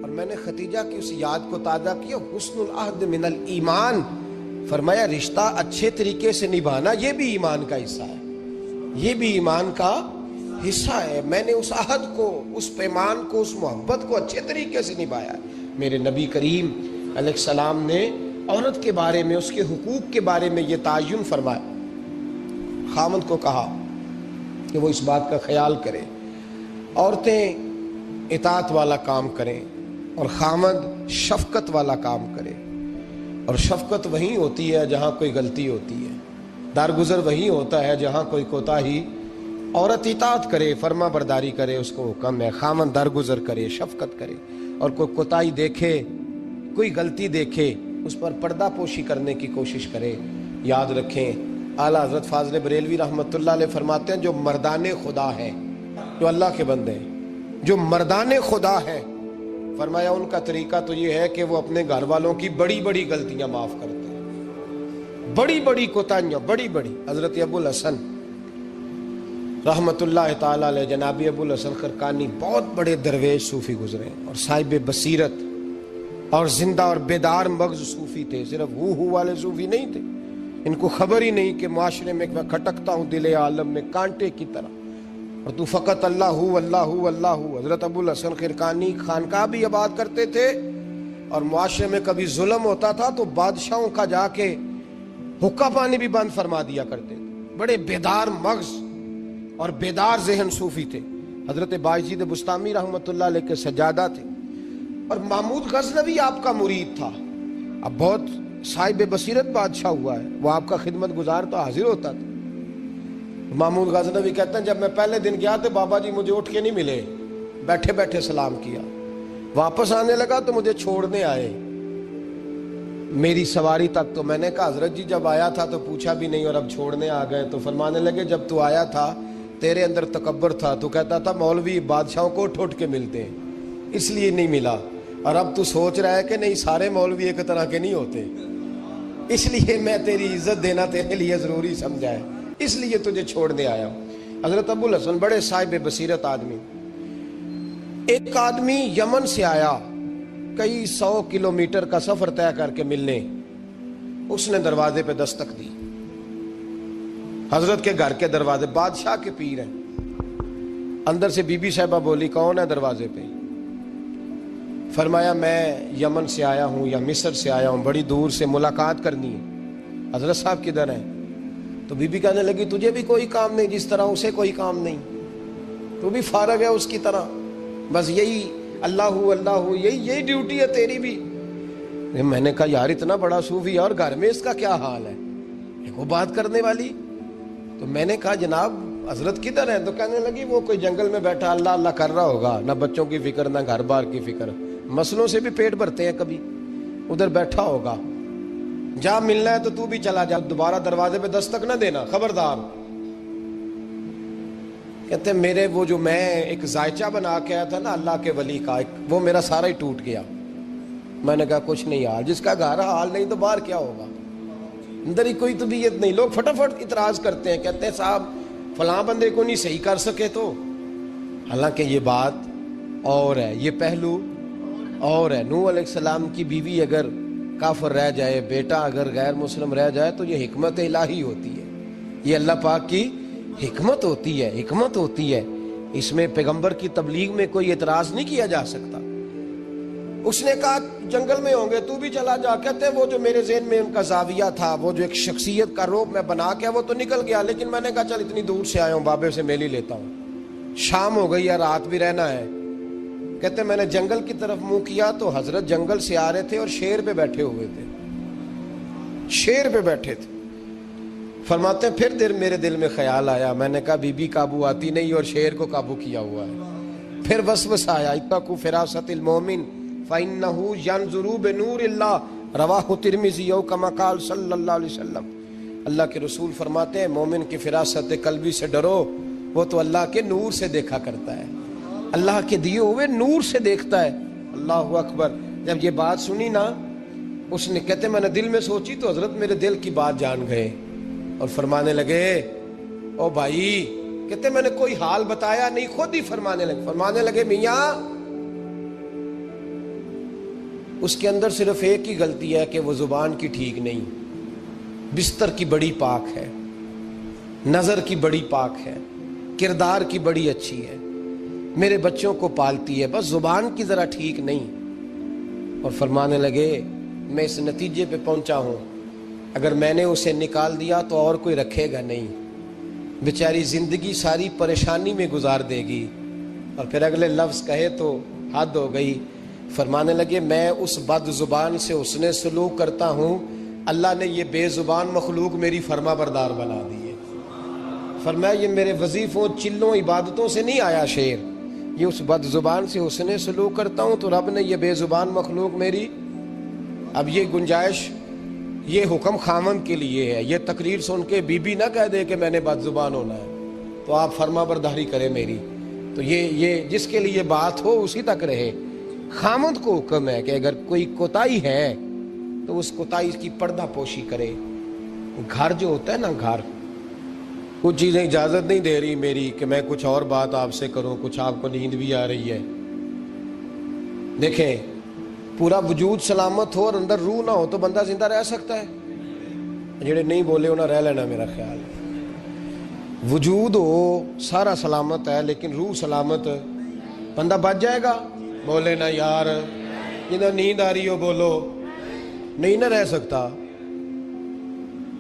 اور میں نے ختیجہ کی اس یاد کو تازہ کیا. حسن العہد من الایمان, فرمایا رشتہ اچھے طریقے سے نبھانا یہ بھی ایمان کا حصہ ہے, یہ بھی ایمان کا حصہ ہے. میں نے اس عہد کو, اس پیمان کو, اس محبت کو اچھے طریقے سے نبھایا. میرے نبی کریم علیہ السلام نے عورت کے بارے میں, اس کے حقوق کے بارے میں یہ تعین فرمایا. خامند کو کہا کہ وہ اس بات کا خیال کرے عورتیں اطاعت والا کام کریں اور خامند شفقت والا کام کرے. اور شفقت وہیں ہوتی ہے جہاں کوئی غلطی ہوتی ہے, درگزر وہیں ہوتا ہے جہاں کوئی کوتاہی. عورت اطاعت کرے, فرما برداری کرے, اس کو حکم ہے. خامند درگزر کرے, شفقت کرے, اور کوئی کوتاہی دیکھے, کوئی غلطی دیکھے, اس پر پردہ پوشی کرنے کی کوشش کرے. یاد رکھیں اعلیٰ حضرت فاضل بریلوی رحمۃ اللہ علیہ فرماتے ہیں جو مردان خدا ہیں, جو اللہ کے بندے ہیں, جو مردان خدا ہیں فرمایا ان کا طریقہ تو یہ ہے کہ وہ اپنے گھر والوں کی بڑی بڑی غلطیاں معاف کرتے ہیں، بڑی بڑی کوتاہیاں، بڑی بڑی۔ حضرت ابو الحسن رحمت اللہ تعالی علیہ، جناب ابو الحسن خرقانی بہت بڑے درویش صوفی گزرے اور صاحب بصیرت اور زندہ اور بیدار مغز صوفی تھے، صرف ہو والے صوفی نہیں تھے۔ ان کو خبر ہی نہیں کہ معاشرے میں میں کھٹکتا ہوں دل عالم میں کانٹے کی طرح، اور تو فقط اللہ ہو اللہ ہو اللہ ہو۔ حضرت ابو الحسن خرقانی خانقاہ بھی آباد کرتے تھے، اور معاشرے میں کبھی ظلم ہوتا تھا تو بادشاہوں کا جا کے حقہ پانی بھی بند فرما دیا کرتے تھے۔ بڑے بیدار مغز اور بیدار ذہن صوفی تھے۔ حضرت بایزید بسطامی رحمۃ اللہ علیہ کے سجادہ تھے، اور محمود غزنوی آپ کا مرید تھا۔ اب بہت صاحب بصیرت بادشاہ ہوا ہے، وہ آپ کا خدمت گزار تو حاضر ہوتا تھا۔ محمود غزنوی کہتے ہیں جب میں پہلے دن گیا تو بابا جی مجھے اٹھ کے نہیں ملے، بیٹھے بیٹھے سلام کیا، واپس آنے لگا تو مجھے چھوڑنے آئے میری سواری تک۔ تو میں نے کہا حضرت جی جب آیا تھا تو پوچھا بھی نہیں اور اب چھوڑنے آ گئے۔ تو فرمانے لگے جب تو آیا تھا تیرے اندر تکبر تھا، تو کہتا تھا مولوی بادشاہوں کو اٹھ کے ملتے ہیں اس لیے نہیں ملا، اور اب تو سوچ رہا ہے کہ نہیں سارے مولوی ایک طرح کے نہیں ہوتے، اس لیے میں تیری عزت دینا تیرے لیے ضروری سمجھا ہے، اس لیے تجھے چھوڑنے آیا ہوں۔ حضرت ابو الحسن بڑے صاحب بصیرت آدمی۔ ایک آدمی یمن سے آیا کئی 100 کلومیٹر کا سفر طے کر کے ملنے، اس نے دروازے پہ دستک دی، حضرت کے گھر کے دروازے، بادشاہ کے پیر ہیں۔ اندر سے بی بی صاحبہ بولی کون ہے دروازے پہ؟ فرمایا میں یمن سے آیا ہوں یا مصر سے آیا ہوں، بڑی دور سے ملاقات کرنی ہے۔ حضرت صاحب کدھر ہیں؟ تو بی بی کہنے لگی تجھے بھی کوئی کام نہیں جس طرح اسے کوئی کام نہیں، تو بھی فارغ ہے اس کی طرح، بس یہی اللہ ہو اللہ ہو، یہی ڈیوٹی ہے تیری بھی۔ میں نے کہا یار اتنا بڑا صوفی اور گھر میں اس کا کیا حال ہے، ایک وہ بات کرنے والی۔ تو میں نے کہا جناب حضرت کدھر ہیں؟ تو کہنے لگی وہ کوئی جنگل میں بیٹھا اللہ اللہ کر رہا ہوگا، نہ بچوں کی فکر نہ گھر بار کی فکر، مسئلوں سے بھی پیٹ بھرتے ہیں کبھی، ادھر بیٹھا ہوگا، جا ملنا ہے تو تو بھی چلا جا، دوبارہ دروازے پہ دستک نہ دینا خبردار۔ کہتے ہیں میرے وہ جو میں ایک ذائچہ بنا کے آیا تھا نا اللہ کے ولی کا، وہ میرا سارا ہی ٹوٹ گیا۔ میں نے کہا کچھ نہیں یار، جس کا گھر حال نہیں تو باہر کیا ہوگا، اندر ہی کوئی طبیعت نہیں۔ لوگ فٹافٹ اعتراض کرتے ہیں، کہتے ہیں صاحب فلاں بندے کو نہیں صحیح کر سکے تو، حالانکہ یہ بات اور ہے، یہ پہلو اور ہے۔ نوح علیہ السلام کی بیوی اگر کافر رہ جائے، بیٹا اگر غیر مسلم رہ جائے تو یہ حکمت الہی ہوتی ہے، یہ اللہ پاک کی حکمت ہوتی ہے، حکمت ہوتی ہے۔ اس میں پیغمبر کی تبلیغ میں کوئی اعتراض نہیں کیا جا سکتا۔ اس نے کہا جنگل میں ہوں گے تو بھی چلا جا۔ کہتے ہیں وہ جو میرے ذہن میں ان کا زاویہ تھا، وہ جو ایک شخصیت کا روپ میں بنا کے وہ تو نکل گیا، لیکن میں نے کہا چل اتنی دور سے آیا ہوں بابے سے میل ہی لیتا ہوں، شام ہو گئی ہے رات بھی رہنا ہے۔ کہتے ہیں میں نے جنگل کی طرف منہ کیا تو حضرت جنگل سے آ رہے تھے اور شیر پہ بیٹھے ہوئے تھے، شیر پہ بیٹھے تھے۔ فرماتے ہیں پھر میرے دل میں خیال آیا، میں نے کہا بی بی قابو آتی نہیں اور شیر کو قابو کیا ہوا ہے۔ پھر وسوسہ آیا اتقوا فراست المومن فإنه ينظر بنور اللہ، رواہ ترمذی او کما قال صلی اللہ علیہ وسلم۔ اللہ کے رسول فرماتے ہیں مومن کی فراست قلبی سے ڈرو، وہ تو اللہ کے نور سے دیکھا کرتا ہے، اللہ کے دیے ہوئے نور سے دیکھتا ہے۔ اللہ اکبر۔ جب یہ بات سنی نا، اس نے کہتے میں نے دل میں سوچی تو حضرت میرے دل کی بات جان گئے اور فرمانے لگے او بھائی، کہتے میں نے کوئی حال بتایا نہیں، خود ہی فرمانے لگے میاں اس کے اندر صرف ایک ہی غلطی ہے کہ وہ زبان کی ٹھیک نہیں، بستر کی بڑی پاک ہے، نظر کی بڑی پاک ہے، کردار کی بڑی اچھی ہے، میرے بچوں کو پالتی ہے، بس زبان کی ذرا ٹھیک نہیں۔ اور فرمانے لگے میں اس نتیجے پہ پہنچا ہوں اگر میں نے اسے نکال دیا تو اور کوئی رکھے گا نہیں، بیچاری زندگی ساری پریشانی میں گزار دے گی، اور پھر اگلے لفظ کہے تو حد ہو گئی۔ فرمانے لگے میں اس بد زبان سے حسن سلوک کرتا ہوں، اللہ نے یہ بے زبان مخلوق میری فرما بردار بنا دی ہے۔ فرمایا یہ میرے وظیفوں چلوں عبادتوں سے نہیں آیا شعر، یہ اس بد زبان سے حسن سلوک کرتا ہوں تو رب نے یہ بے زبان مخلوق میری۔ اب یہ گنجائش، یہ حکم خامن کے لیے ہے، یہ تقریر سن کے بی بی نہ کہہ دے کہ میں نے بد زبان ہونا ہے، تو آپ فرما برداری کریں میری۔ تو یہ جس کے لیے بات ہو اسی تک رہے، خامند کو حکم ہے کہ اگر کوئی کوتاہی ہے تو اس کوتاہی کی پردہ پوشی کرے. گھر جو ہوتا ہے نا، گھر کچھ چیزیں اجازت نہیں دے رہی میری کہ میں کچھ اور بات آپ سے کروں، کچھ آپ کو نیند بھی آ رہی ہے. دیکھیں، پورا وجود سلامت ہو اور اندر روح نہ ہو تو بندہ زندہ رہ سکتا ہے؟ جڑے نہیں بولے انہیں رہ لینا میرا خیال ہے. وجود ہو سارا سلامت ہے لیکن روح سلامت، بندہ بچ جائے گا؟ بولے نا یار، جنہیں نیند آ رہی ہو بولو. نہیں نہ رہ سکتا.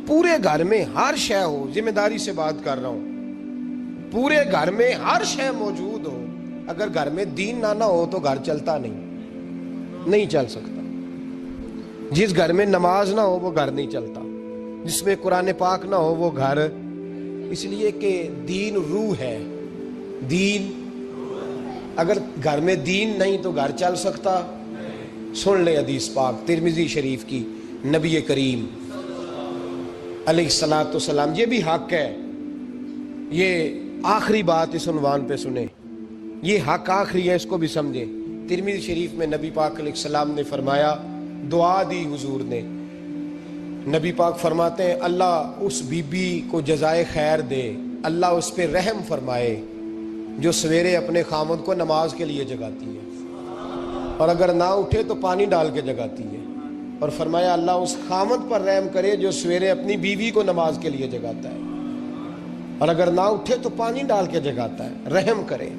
پورے گھر میں ہر شے ہو، ذمہ داری سے بات کر رہا ہوں، پورے گھر میں ہر شے موجود ہو، اگر گھر میں دین نہ ہو تو گھر چلتا نہیں چل سکتا. جس گھر میں نماز نہ ہو وہ گھر نہیں چلتا، جس میں قرآن پاک نہ ہو وہ گھر. اس لیے کہ دین روح ہے. دین اگر گھر میں دین نہیں تو گھر چل سکتا؟ سن لے حدیث پاک ترمذی شریف کی، نبی کریم علیہ الصلوۃ والسلام. یہ بھی حق ہے، یہ آخری بات اس عنوان پہ سنیں، یہ حق آخری ہے، اس کو بھی سمجھیں. ترمذی شریف میں نبی پاک علیہ السلام نے فرمایا، دعا دی حضور نے. نبی پاک فرماتے ہیں اللہ اس بی بی کو جزائے خیر دے، اللہ اس پہ رحم فرمائے جو سویرے اپنے خامد کو نماز کے لیے جگاتی ہے اور اگر نہ اٹھے تو پانی ڈال کے جگاتی ہے. اور فرمایا اللہ اس خامد پر رحم کرے جو سویرے اپنی بیوی کو نماز کے لیے جگاتا ہے اور اگر نہ اٹھے تو پانی ڈال کے جگاتا ہے. رحم کرے.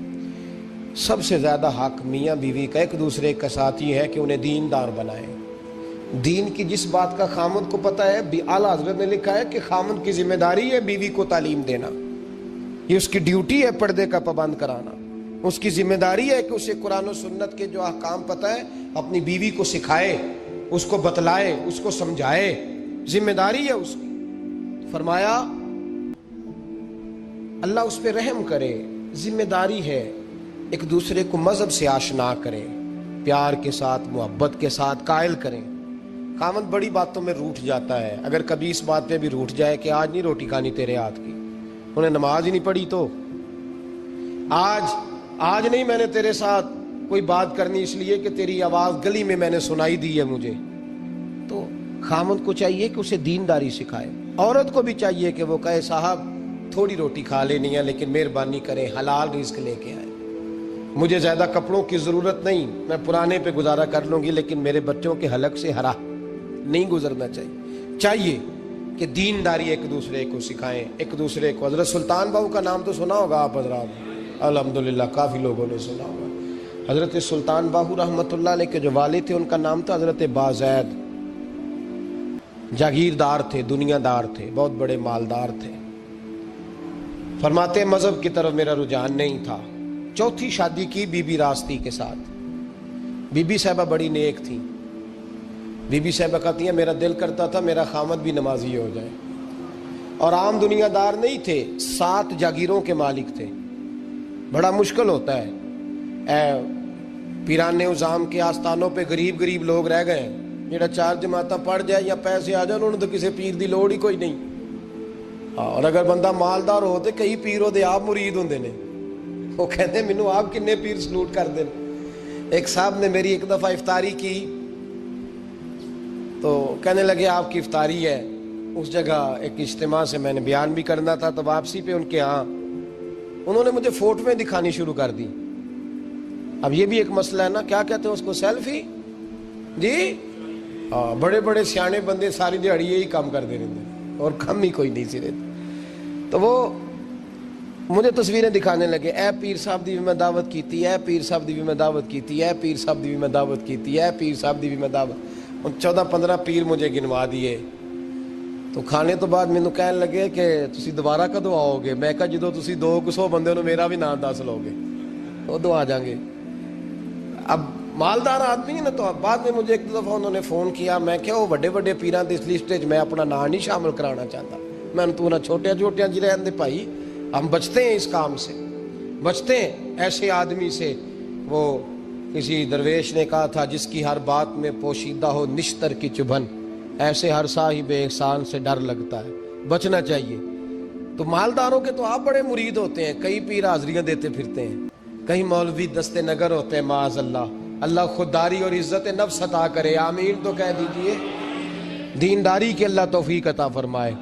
سب سے زیادہ حق میاں بیوی کا ایک دوسرے کا ساتھ یہ ہے کہ انہیں دیندار بنائیں. دین کی جس بات کا خامد کو پتہ ہے، اعلیٰ حضرت نے لکھا ہے کہ خامد کی ذمہ داری ہے بیوی کو تعلیم دینا، یہ اس کی ڈیوٹی ہے پردے کا پابند کرانا. اس کی ذمہ داری ہے کہ اسے قرآن و سنت کے جو احکام پتہ ہے اپنی بیوی کو سکھائے، اس کو بتلائے، اس کو سمجھائے. ذمہ داری ہے اس کی. فرمایا اللہ اس پہ رحم کرے. ذمہ داری ہے ایک دوسرے کو مذہب سے آشنا کریں، پیار کے ساتھ محبت کے ساتھ قائل کریں. خامد بڑی باتوں میں روٹھ جاتا ہے، اگر کبھی اس بات پہ بھی روٹھ جائے کہ آج نہیں روٹی کھانی تیرے ہاتھ کی، انہیں نماز ہی نہیں پڑھی تو آج نہیں میں نے تیرے ساتھ کوئی بات کرنی اس لیے کہ تیری آواز گلی میں نے سنائی دی ہے مجھے، تو خامد کو چاہیے کہ اسے دینداری سکھائے. عورت کو بھی چاہیے کہ وہ کہے صاحب تھوڑی روٹی کھا لینی ہے لیکن مہربانی کریں حلال رزق لے کے آئے، مجھے زیادہ کپڑوں کی ضرورت نہیں، میں پرانے پہ گزارا کر لوں گی لیکن میرے بچوں کے حلق سے ہرا نہیں گزرنا چاہیے کہ دینداری ایک دوسرے کو سکھائیں، ایک دوسرے کو. حضرت سلطان باہو کا نام تو سنا ہوگا آپ حضرات، الحمدللہ کافی لوگوں نے سنا ہوگا. حضرت سلطان باہو رحمۃ اللہ علیہ کے جو والد تھے ان کا نام تھا حضرت بازید. جاگیردار تھے، دنیا دار تھے، بہت بڑے مالدار تھے. فرماتے مذہب کی طرف میرا رجحان نہیں تھا. چوتھی شادی کی بی بی راستی کے ساتھ. بی بی صاحبہ بڑی نیک تھی. بی بی صاحبہ کہتی ہیں میرا دل کرتا تھا میرا خامد بھی نمازی ہو جائے، اور عام دنیا دار نہیں تھے، 7 جاگیروں کے مالک تھے. بڑا مشکل ہوتا ہے پیران نظام کے آستانوں پہ غریب لوگ رہ گئے ہیں، جڑا 4 جماعتیں پڑھ جائے یا پیسے آ جائیں انہوں نے تو کسی پیر دی لوڑ ہی کوئی نہیں. اور اگر بندہ مالدار ہو تو کئی پیروں دے آپ مرید ہوندے نے، وہ کہتے ہیں مینوں آپ کنے پیر سلوٹ کر دیں. ایک صاحب نے میری ایک دفعہ افطاری کی تو کہنے لگے آپ کی افطاری ہے. اس جگہ ایک اجتماع سے میں نے بیان بھی کرنا تھا تو واپسی پہ ان کے ہاں انہوں نے مجھے فوٹویں دکھانی شروع کر دی. اب یہ بھی ایک مسئلہ ہے نا، کیا کہتے ہیں اس کو، سیلفی. جی بڑے بڑے سیانے بندے ساری دیہڑی یہی کام کر دے رہے اور کم ہی کوئی نہیں سرے. تو وہ مجھے تصویریں دکھانے لگے، اے پیر صاحب دی بھی میں دعوت کیتی، اے پیر صاحب دی بھی میں دعوت کیتی، اے پیر صاحب دی بھی میں دعوت کیتی، اے پیر صاحب دی بھی میں دعوت. 14-15 پیر مجھے گنوا دیے. تو کھانے تو بعد مینوں کہنے لگے کہ تسی دوبارہ کدو آؤ گے. میں کہا جدو تسی 200 بندے نو میرا بھی نام دس لو گے ادو آ جائیں گے. اب مالدار آدمی ہے نا، تو بعد میں مجھے ایک دفعہ انہوں نے فون کیا. میں کہا وہ بڑے بڑے پیران دی اس لسٹ میں اپنا نام نہیں شامل کرانا چاہتا. میں نے تو نہ چھوٹیاں جی رہن دے بھائی، ہم بچتے ہیں اس کام سے، بچتے ہیں ایسے آدمی سے. وہ کسی درویش نے کہا تھا جس کی ہر بات میں پوشیدہ ہو نشتر کی چبھن، ایسے ہر صاحب احسان سے ڈر لگتا ہے. بچنا چاہیے. تو مالداروں کے تو آپ بڑے مرید ہوتے ہیں، کئی پیر حاضریاں دیتے پھرتے ہیں، کئی مولوی دستے نگر ہوتے ہیں معاذ اللہ، اللہ خودداری اور عزت نفس عطا کرے، آمین تو کہہ دیجئے، دینداری کے اللہ توفیق عطا فرمائے۔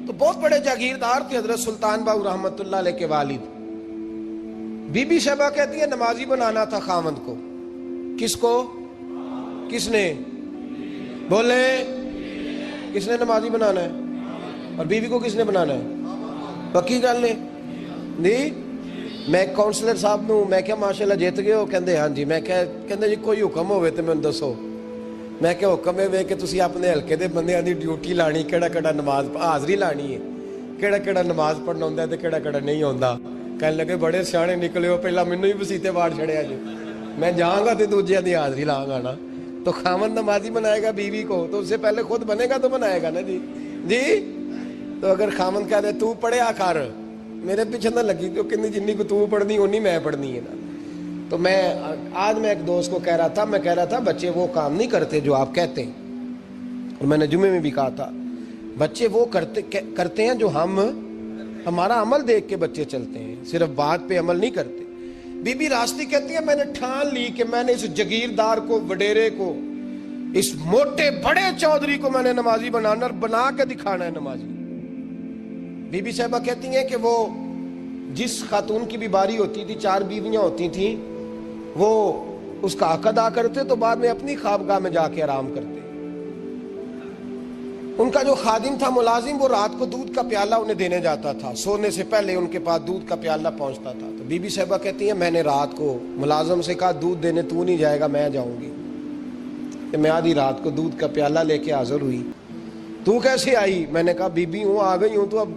تو بہت بڑے جاگیردار تھے حضرت سلطان باہو رحمت اللہ علیہ کے والد۔ بی بی شہبہ کہتی ہے نمازی بنانا تھا خاوند کو۔ کس کو؟ کس نے؟ بولے، کس نے نمازی بنانا ہے؟ اور بیوی کو کس نے بنانا ہے؟ پکی گل نے نہیں؟ میں کونسلر صاحب نو میں کیا ماشاءاللہ جیت گئے ہو؟ کہندے ہاں جی۔ میں کہندے جی کوئی حکم ہوئے تو میں دسو۔ میں کہ حکم ہے کہ تسی اپنے ہلکے دے بندیاں دی ڈیوٹی لانی، کیڑا کیڑا نماز حاضری لانی ہے، کیڑا کیڑا نماز پڑھنا ہوندا ہے تے کیڑا کیڑا نہیں ہوندا۔ کہنے لگے بڑے سیانے نکلے ہو، پہلا مینوں ہی وسیتے واڑ چھڑیا جی، میں جاؤں گا تے دوجیاں دی حاضری لاں گا نا۔ تو خاوند نمازی بنائے گا بیوی کو تو اس سے پہلے خود بنے گا تو بنائے گا نا جی۔ جی تو اگر خاوند کہہ دے تو پڑھیا کر، میرے پیچھے نہ لگی تو کہنی جنی کو تو پڑھنی اونی میں پڑھنی ہے نا۔ تو آج میں ایک دوست کو کہہ رہا تھا بچے وہ کام نہیں کرتے جو آپ کہتے ہیں، اور میں نے جمعے میں بھی کہا تھا بچے وہ کرتے ہیں جو ہمارا عمل دیکھ کے بچے چلتے ہیں، صرف بات پہ عمل نہیں کرتے۔ بی بی راستی کہتی ہے میں نے ٹھان لی کہ میں نے اس جگیردار کو، وڈیرے کو، اس موٹے بڑے چودھری کو میں نے نمازی بنانا اور بنا کے دکھانا ہے نمازی۔ بی بی صاحبہ کہتی ہیں کہ وہ جس خاتون کی بھی باری ہوتی تھی، 4 بیویاں ہوتی تھیں، وہ اس کا حق ادا کرتے تو بعد میں اپنی خوابگاہ میں جا کے آرام کرتے۔ ان کا جو خادم تھا ملازم، وہ رات کو دودھ کا پیالہ انہیں دینے جاتا تھا، سونے سے پہلے ان کے پاس دودھ کا پیالہ پہنچتا تھا۔ تو بی بی صاحبہ کہتی ہیں میں نے رات کو ملازم سے کہا دودھ دینے تو نہیں جائے گا، میں جاؤں گی۔ کہ میں آدھی رات کو دودھ کا پیالہ لے کے حاضر ہوئی۔ تو کیسے آئی؟ میں نے کہا بی بی ہوں، آ گئی ہوں، تو اب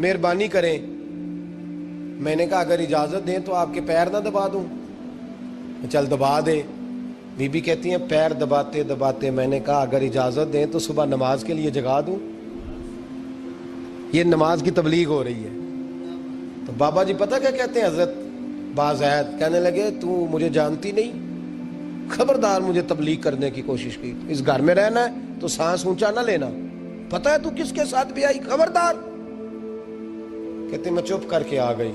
مہربانی کریں۔ میں نے کہا اگر اجازت دیں تو آپ کے پیر نہ دبا دوں؟ چل دبا دے۔ بی بی کہتی ہیں پیر دباتے دباتے میں نے کہا اگر اجازت دیں تو صبح نماز کے لیے جگا دوں؟ یہ نماز کی تبلیغ ہو رہی ہے۔ تو بابا جی پتہ کیا کہتے ہیں حضرت بازید؟ کہنے لگے تو مجھے جانتی نہیں، خبردار مجھے تبلیغ کرنے کی کوشش کی، اس گھر میں رہنا ہے تو سانس اونچا نہ لینا، پتہ ہے تو کس کے ساتھ بھی آئی، خبردار۔ کہتے میں چپ کر کے آ گئی۔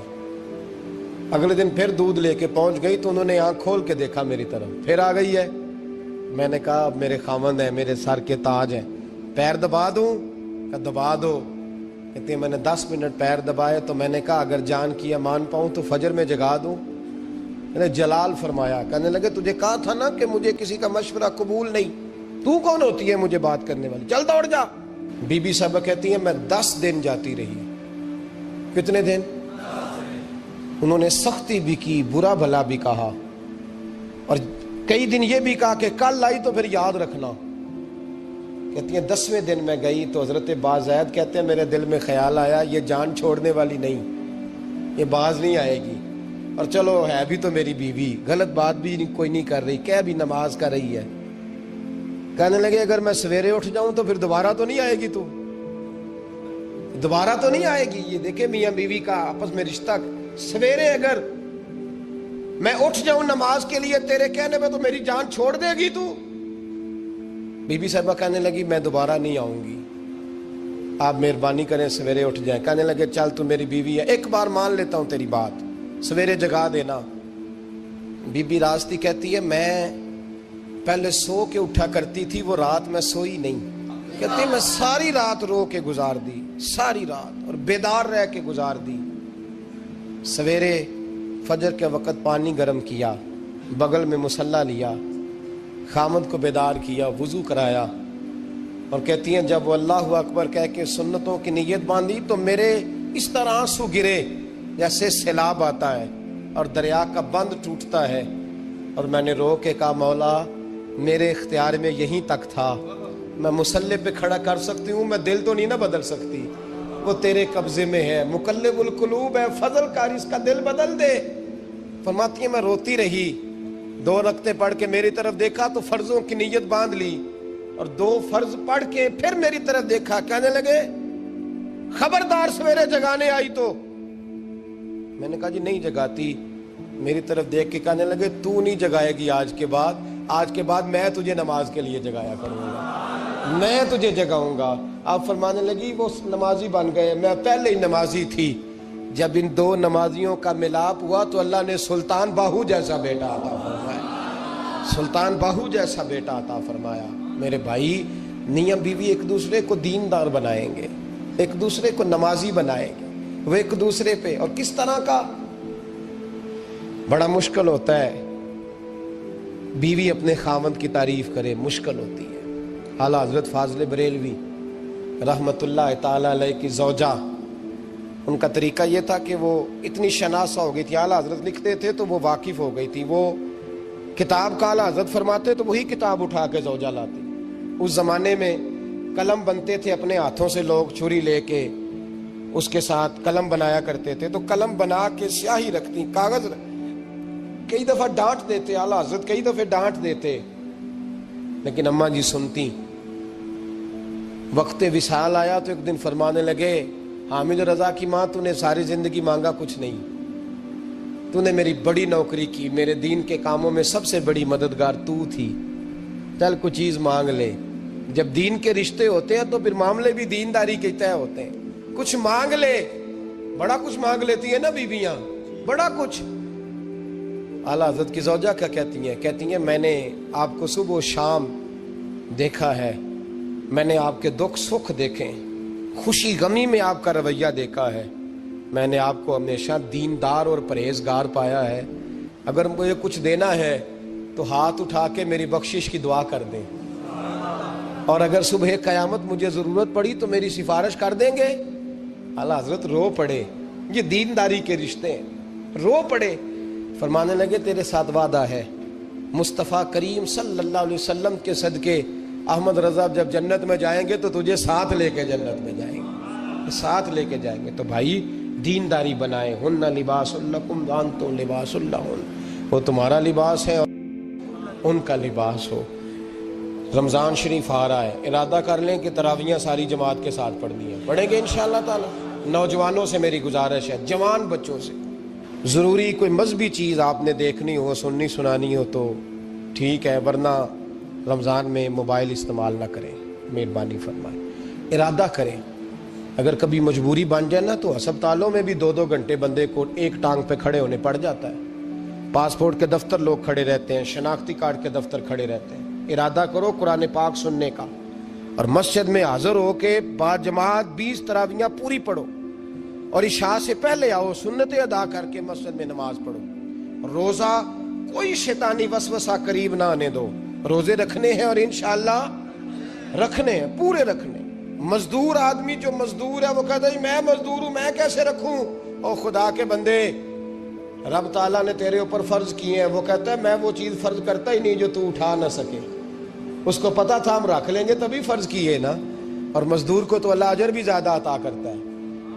اگلے دن پھر دودھ لے کے پہنچ گئی تو انہوں نے آنکھ کھول کے دیکھا میری طرف، پھر آ گئی ہے۔ میں نے کہا اب میرے خاوند ہیں، میرے سر کے تاج ہیں، پیر دبا دوں؟ کہ دبا دو۔ کہتے میں نے 10 منٹ پیر دبائے تو میں نے کہا اگر جان کی امان پاؤں تو فجر میں جگا دوں؟ میں نے جلال فرمایا۔ کہنے لگے تجھے کہا تھا نا کہ مجھے کسی کا مشورہ قبول نہیں، تو کون ہوتی ہے مجھے بات کرنے والی، چل دوڑ جا۔ بی بی صاحبہ کہتی ہیں میں 10 دن جاتی رہی۔ کتنے دن؟ انہوں نے سختی بھی کی، برا بھلا بھی کہا، اور کئی دن یہ بھی کہا کہ کل آئی تو پھر یاد رکھنا۔ کہتی ہیں 10ویں دن میں گئی تو حضرت بازید کہتے ہیں میرے دل میں خیال آیا یہ جان چھوڑنے والی نہیں، یہ باز نہیں آئے گی، اور چلو ہے بھی تو میری بیوی، غلط بات بھی کوئی نہیں کر رہی، کہہ بھی نماز کر رہی ہے۔ کہنے لگے اگر میں سویرے اٹھ جاؤں تو پھر دوبارہ تو نہیں آئے گی، تو دوبارہ تو نہیں آئے گی۔ یہ دیکھیں میاں بیوی کا آپس میں رشتہ، سویرے اگر میں اٹھ جاؤں نماز کے لیے تیرے کہنے میں تو میری جان چھوڑ دے گی تو؟ بی بی صاحبہ کہنے لگی میں دوبارہ نہیں آؤں گی، آپ مہربانی کریں سویرے اٹھ جائیں۔ کہنے لگے چل تو میری بیوی ہے، ایک بار مان لیتا ہوں تیری بات، سویرے جگا دینا۔ بی بی راستی کہتی ہے میں پہلے سو کے اٹھا کرتی تھی، وہ رات میں سوئی نہیں، کہتی میں ساری رات رو کے گزار دی، ساری رات، اور بیدار رہ کے گزار دی۔ سویرے فجر کے وقت پانی گرم کیا، بغل میں مصلی لیا، خامد کو بیدار کیا، وضو کرایا، اور کہتی ہیں جب وہ اللہ اکبر کہہ کے سنتوں کی نیت باندھی تو میرے اس طرح آنسو گرے جیسے سیلاب آتا ہے اور دریا کا بند ٹوٹتا ہے، اور میں نے رو کے کہا مولا میرے اختیار میں یہیں تک تھا، میں مصلی پہ کھڑا کر سکتی ہوں، میں دل تو نہیں نہ بدل سکتی، وہ تیرے قبضے میں ہے، مقلب القلوب ہے، فضل کر اس کا دل بدل دے۔ فرماتی ہیں میں روتی رہی، 2 رکعتیں پڑھ کے میری طرف دیکھا تو فرضوں کی نیت باندھ لی، اور 2 فرض پڑھ کے پھر میری طرف دیکھا، کہنے لگے خبردار سویرے جگانے آئی تو؟ میں نے کہا جی نہیں جگاتی۔ میری طرف دیکھ کے کہنے لگے تو نہیں جگائے گی آج کے بعد میں تجھے نماز کے لیے جگایا کروں گا، میں تجھے جگاؤں گا۔ آپ فرمانے لگی وہ نمازی بن گئے، میں پہلے ہی نمازی تھی، جب ان 2 نمازیوں کا ملاپ ہوا تو اللہ نے سلطان باہو جیسا بیٹا عطا فرمایا۔ سلطان باہو جیسا بیٹا عطا فرمایا۔ میرے بھائی، میاں بیوی ایک دوسرے کو دیندار بنائیں گے، ایک دوسرے کو نمازی بنائیں گے، وہ ایک دوسرے پہ، اور کس طرح کا بڑا مشکل ہوتا ہے بیوی اپنے خاوند کی تعریف کرے، مشکل ہوتی ہے۔ اعلیٰ حضرت فاضل بریلوی رحمت اللہ تعالی علیہ کی زوجہ، ان کا طریقہ یہ تھا کہ وہ اتنی شناسہ ہو گئی تھی، اعلیٰ حضرت لکھتے تھے تو وہ واقف ہو گئی تھی، وہ کتاب کا اعلیٰ حضرت فرماتے تو وہی کتاب اٹھا کے زوجہ لاتی۔ اس زمانے میں قلم بنتے تھے اپنے ہاتھوں سے، لوگ چھری لے کے اس کے ساتھ قلم بنایا کرتے تھے، تو قلم بنا کے سیاہی رکھتی، کاغذ کئی دفعہ ڈانٹ دیتے اعلیٰ حضرت، کئی دفعہ ڈانٹ دیتے، لیکن اماں جی سنتی۔ وقت وصال آیا تو ایک دن فرمانے لگے، حامد رضا کی ماں، تو نے ساری زندگی مانگا کچھ نہیں، تو نے میری بڑی نوکری کی، میرے دین کے کاموں میں سب سے بڑی مددگار تو تھی، چل کچھ چیز مانگ لے۔ جب دین کے رشتے ہوتے ہیں تو پھر معاملے بھی دینداری کے طے ہوتے ہیں، کچھ مانگ لے۔ بڑا کچھ مانگ لیتی ہیں نا بیویاں، بڑا کچھ۔ اعلیٰ حضرت کی زوجہ کیا کہتی ہیں میں نے آپ کو صبح و شام دیکھا ہے، میں نے آپ کے دکھ سکھ دیکھے، خوشی غمی میں آپ کا رویہ دیکھا ہے، میں نے آپ کو ہمیشہ دیندار اور پرہیزگار پایا ہے، اگر مجھے کچھ دینا ہے تو ہاتھ اٹھا کے میری بخشش کی دعا کر دیں، اور اگر صبح قیامت مجھے ضرورت پڑی تو میری سفارش کر دیں گے۔ اعلیٰ حضرت رو پڑے، یہ دینداری کے رشتے ہیں، رو پڑے، فرمانے لگے تیرے ساتھ وعدہ ہے، مصطفیٰ کریم صلی اللہ علیہ وسلم کے صدقے احمد رضا جب جنت میں جائیں گے تو تجھے ساتھ لے کے جنت میں جائیں گے، ساتھ لے کے جائیں گے۔ تو بھائی دینداری بنائیں، ہن لباس لکم وانتم لباس لہن، وہ تمہارا لباس ہے اور ان کا لباس ہو۔ رمضان شریف آ رہا ہے، ارادہ کر لیں کہ تراویحیں ساری جماعت کے ساتھ پڑھنی ہے، پڑھیں گے انشاءاللہ تعالی۔ نوجوانوں سے میری گزارش ہے، جوان بچوں سے، ضروری کوئی مذہبی چیز آپ نے دیکھنی ہو، سننی سنانی ہو تو ٹھیک ہے، ورنہ رمضان میں موبائل استعمال نہ کریں، مہربانی فرمائیں، ارادہ کریں۔ اگر کبھی مجبوری بن جائے نا تو ہسپتالوں میں بھی 2-2 گھنٹے بندے کو ایک ٹانگ پہ کھڑے ہونے پڑ جاتا ہے، پاسپورٹ کے دفتر لوگ کھڑے رہتے ہیں، شناختی کارڈ کے دفتر کھڑے رہتے ہیں۔ ارادہ کرو قرآن پاک سننے کا، اور مسجد میں حاضر ہو کے با جماعت 20 تراویحیں پوری پڑھو، اور عشاء سے پہلے آؤ، سنتیں ادا کر کے مسجد میں نماز پڑھو۔ روزہ کوئی شیطانی وسوسہ قریب نہ آنے دو، روزے رکھنے ہیں اور انشاءاللہ رکھنے ہیں، پورے رکھنے۔ مزدور آدمی جو مزدور ہے وہ کہتا ہے میں مزدور ہوں، میں کیسے رکھوں؟ او خدا کے بندے، رب تعالیٰ نے تیرے اوپر فرض کیے ہیں، وہ کہتا ہے میں وہ چیز فرض کرتا ہی نہیں جو تو اٹھا نہ سکے، اس کو پتا تھا ہم رکھ لیں گے تبھی فرض کیے نا، اور مزدور کو تو اللہ اجر بھی زیادہ عطا کرتا ہے،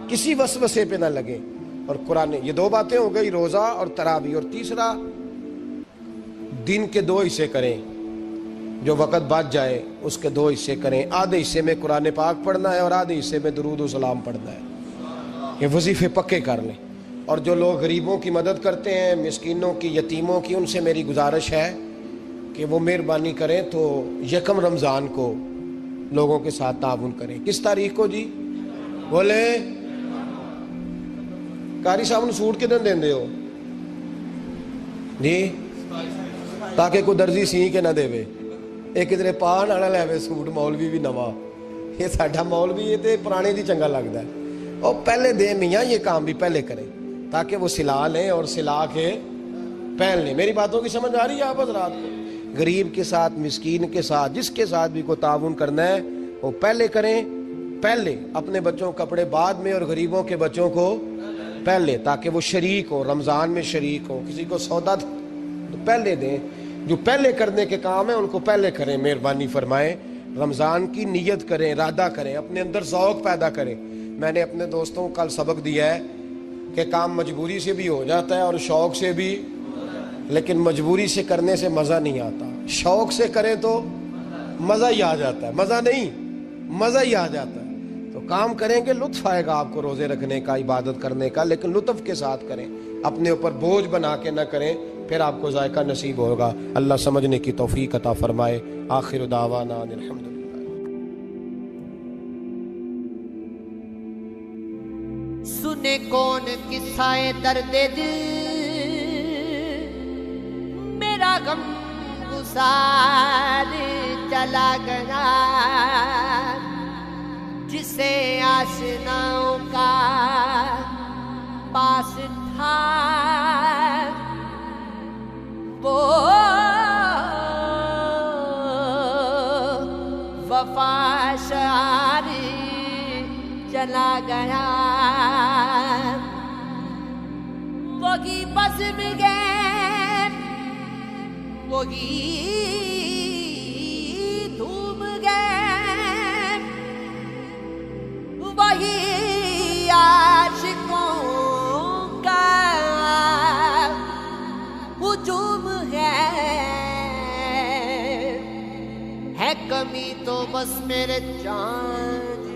کسی وسوسے پہ نہ لگے۔ اور قرآن، یہ 2 باتیں ہو گئی، روزہ اور تراویح، اور تیسرا دن کے 2 حصے کریں، جو وقت بچ جائے اس کے 2 حصے کریں، آدھے حصے میں قرآن پاک پڑھنا ہے اور آدھے حصے میں درود و سلام پڑھنا ہے، یہ وظیفے پکے کر لیں۔ اور جو لوگ غریبوں کی مدد کرتے ہیں، مسکینوں کی، یتیموں کی، ان سے میری گزارش ہے کہ وہ مہربانی کریں تو 1 رمضان کو لوگوں کے ساتھ تعاون کریں۔ کس تاریخ کو جی؟ بولے قاری صاحب نے سوٹ کتنے دین دے ہو جی، تاکہ کوئی درزی سی کے نہ دے وے، ایک ادھر پاہ نہ لے وے سوٹ، مولوی بھی نواں، یہ ساڈا مولوی یہ تے پرانے دی چنگا لگتا ہے، اور پہلے دے میاں یہ کام بھی پہلے کریں تاکہ وہ سلا لیں اور سلا کے پہن لیں۔ میری باتوں کی سمجھ آ رہی ہے آپ حضرات کو؟ غریب کے ساتھ، مسکین کے ساتھ، جس کے ساتھ بھی کو تعاون کرنا ہے وہ پہلے کریں، پہلے اپنے بچوں کو کپڑے بعد میں، اور غریبوں کے بچوں کو پہلے، تاکہ وہ شریک ہو، رمضان میں شریک ہو، کسی کو سودا تو پہلے دیں، جو پہلے کرنے کے کام ہیں ان کو پہلے کریں، مہربانی فرمائیں۔ رمضان کی نیت کریں، ارادہ کریں، اپنے اندر ذوق پیدا کریں۔ میں نے اپنے دوستوں کو کل سبق دیا ہے کہ کام مجبوری سے بھی ہو جاتا ہے اور شوق سے بھی، لیکن مجبوری سے کرنے سے مزہ نہیں آتا، شوق سے کریں تو مزہ ہی آ جاتا ہے، مزہ نہیں مزہ ہی آ جاتا ہے۔ تو کام کریں گے، لطف آئے گا آپ کو روزے رکھنے کا، عبادت کرنے کا، لیکن لطف کے ساتھ کریں، اپنے اوپر بوجھ بنا کے نہ کریں، پھر آپ کو ذائقہ نصیب ہوگا۔ اللہ سمجھنے کی توفیق عطا فرمائے۔ آخر دعوانا ان الحمدللہ۔ سنے کون قصہ درد دل، میرا غم گزار چلا گیا جسے آشناؤں کا پاس تھا وہ وفا شعاری چلا گیا وہی بزم گئے وہی دھوم گئے وہی عاشقوں کا ہجوم ہے کمی تو بس میرے چاند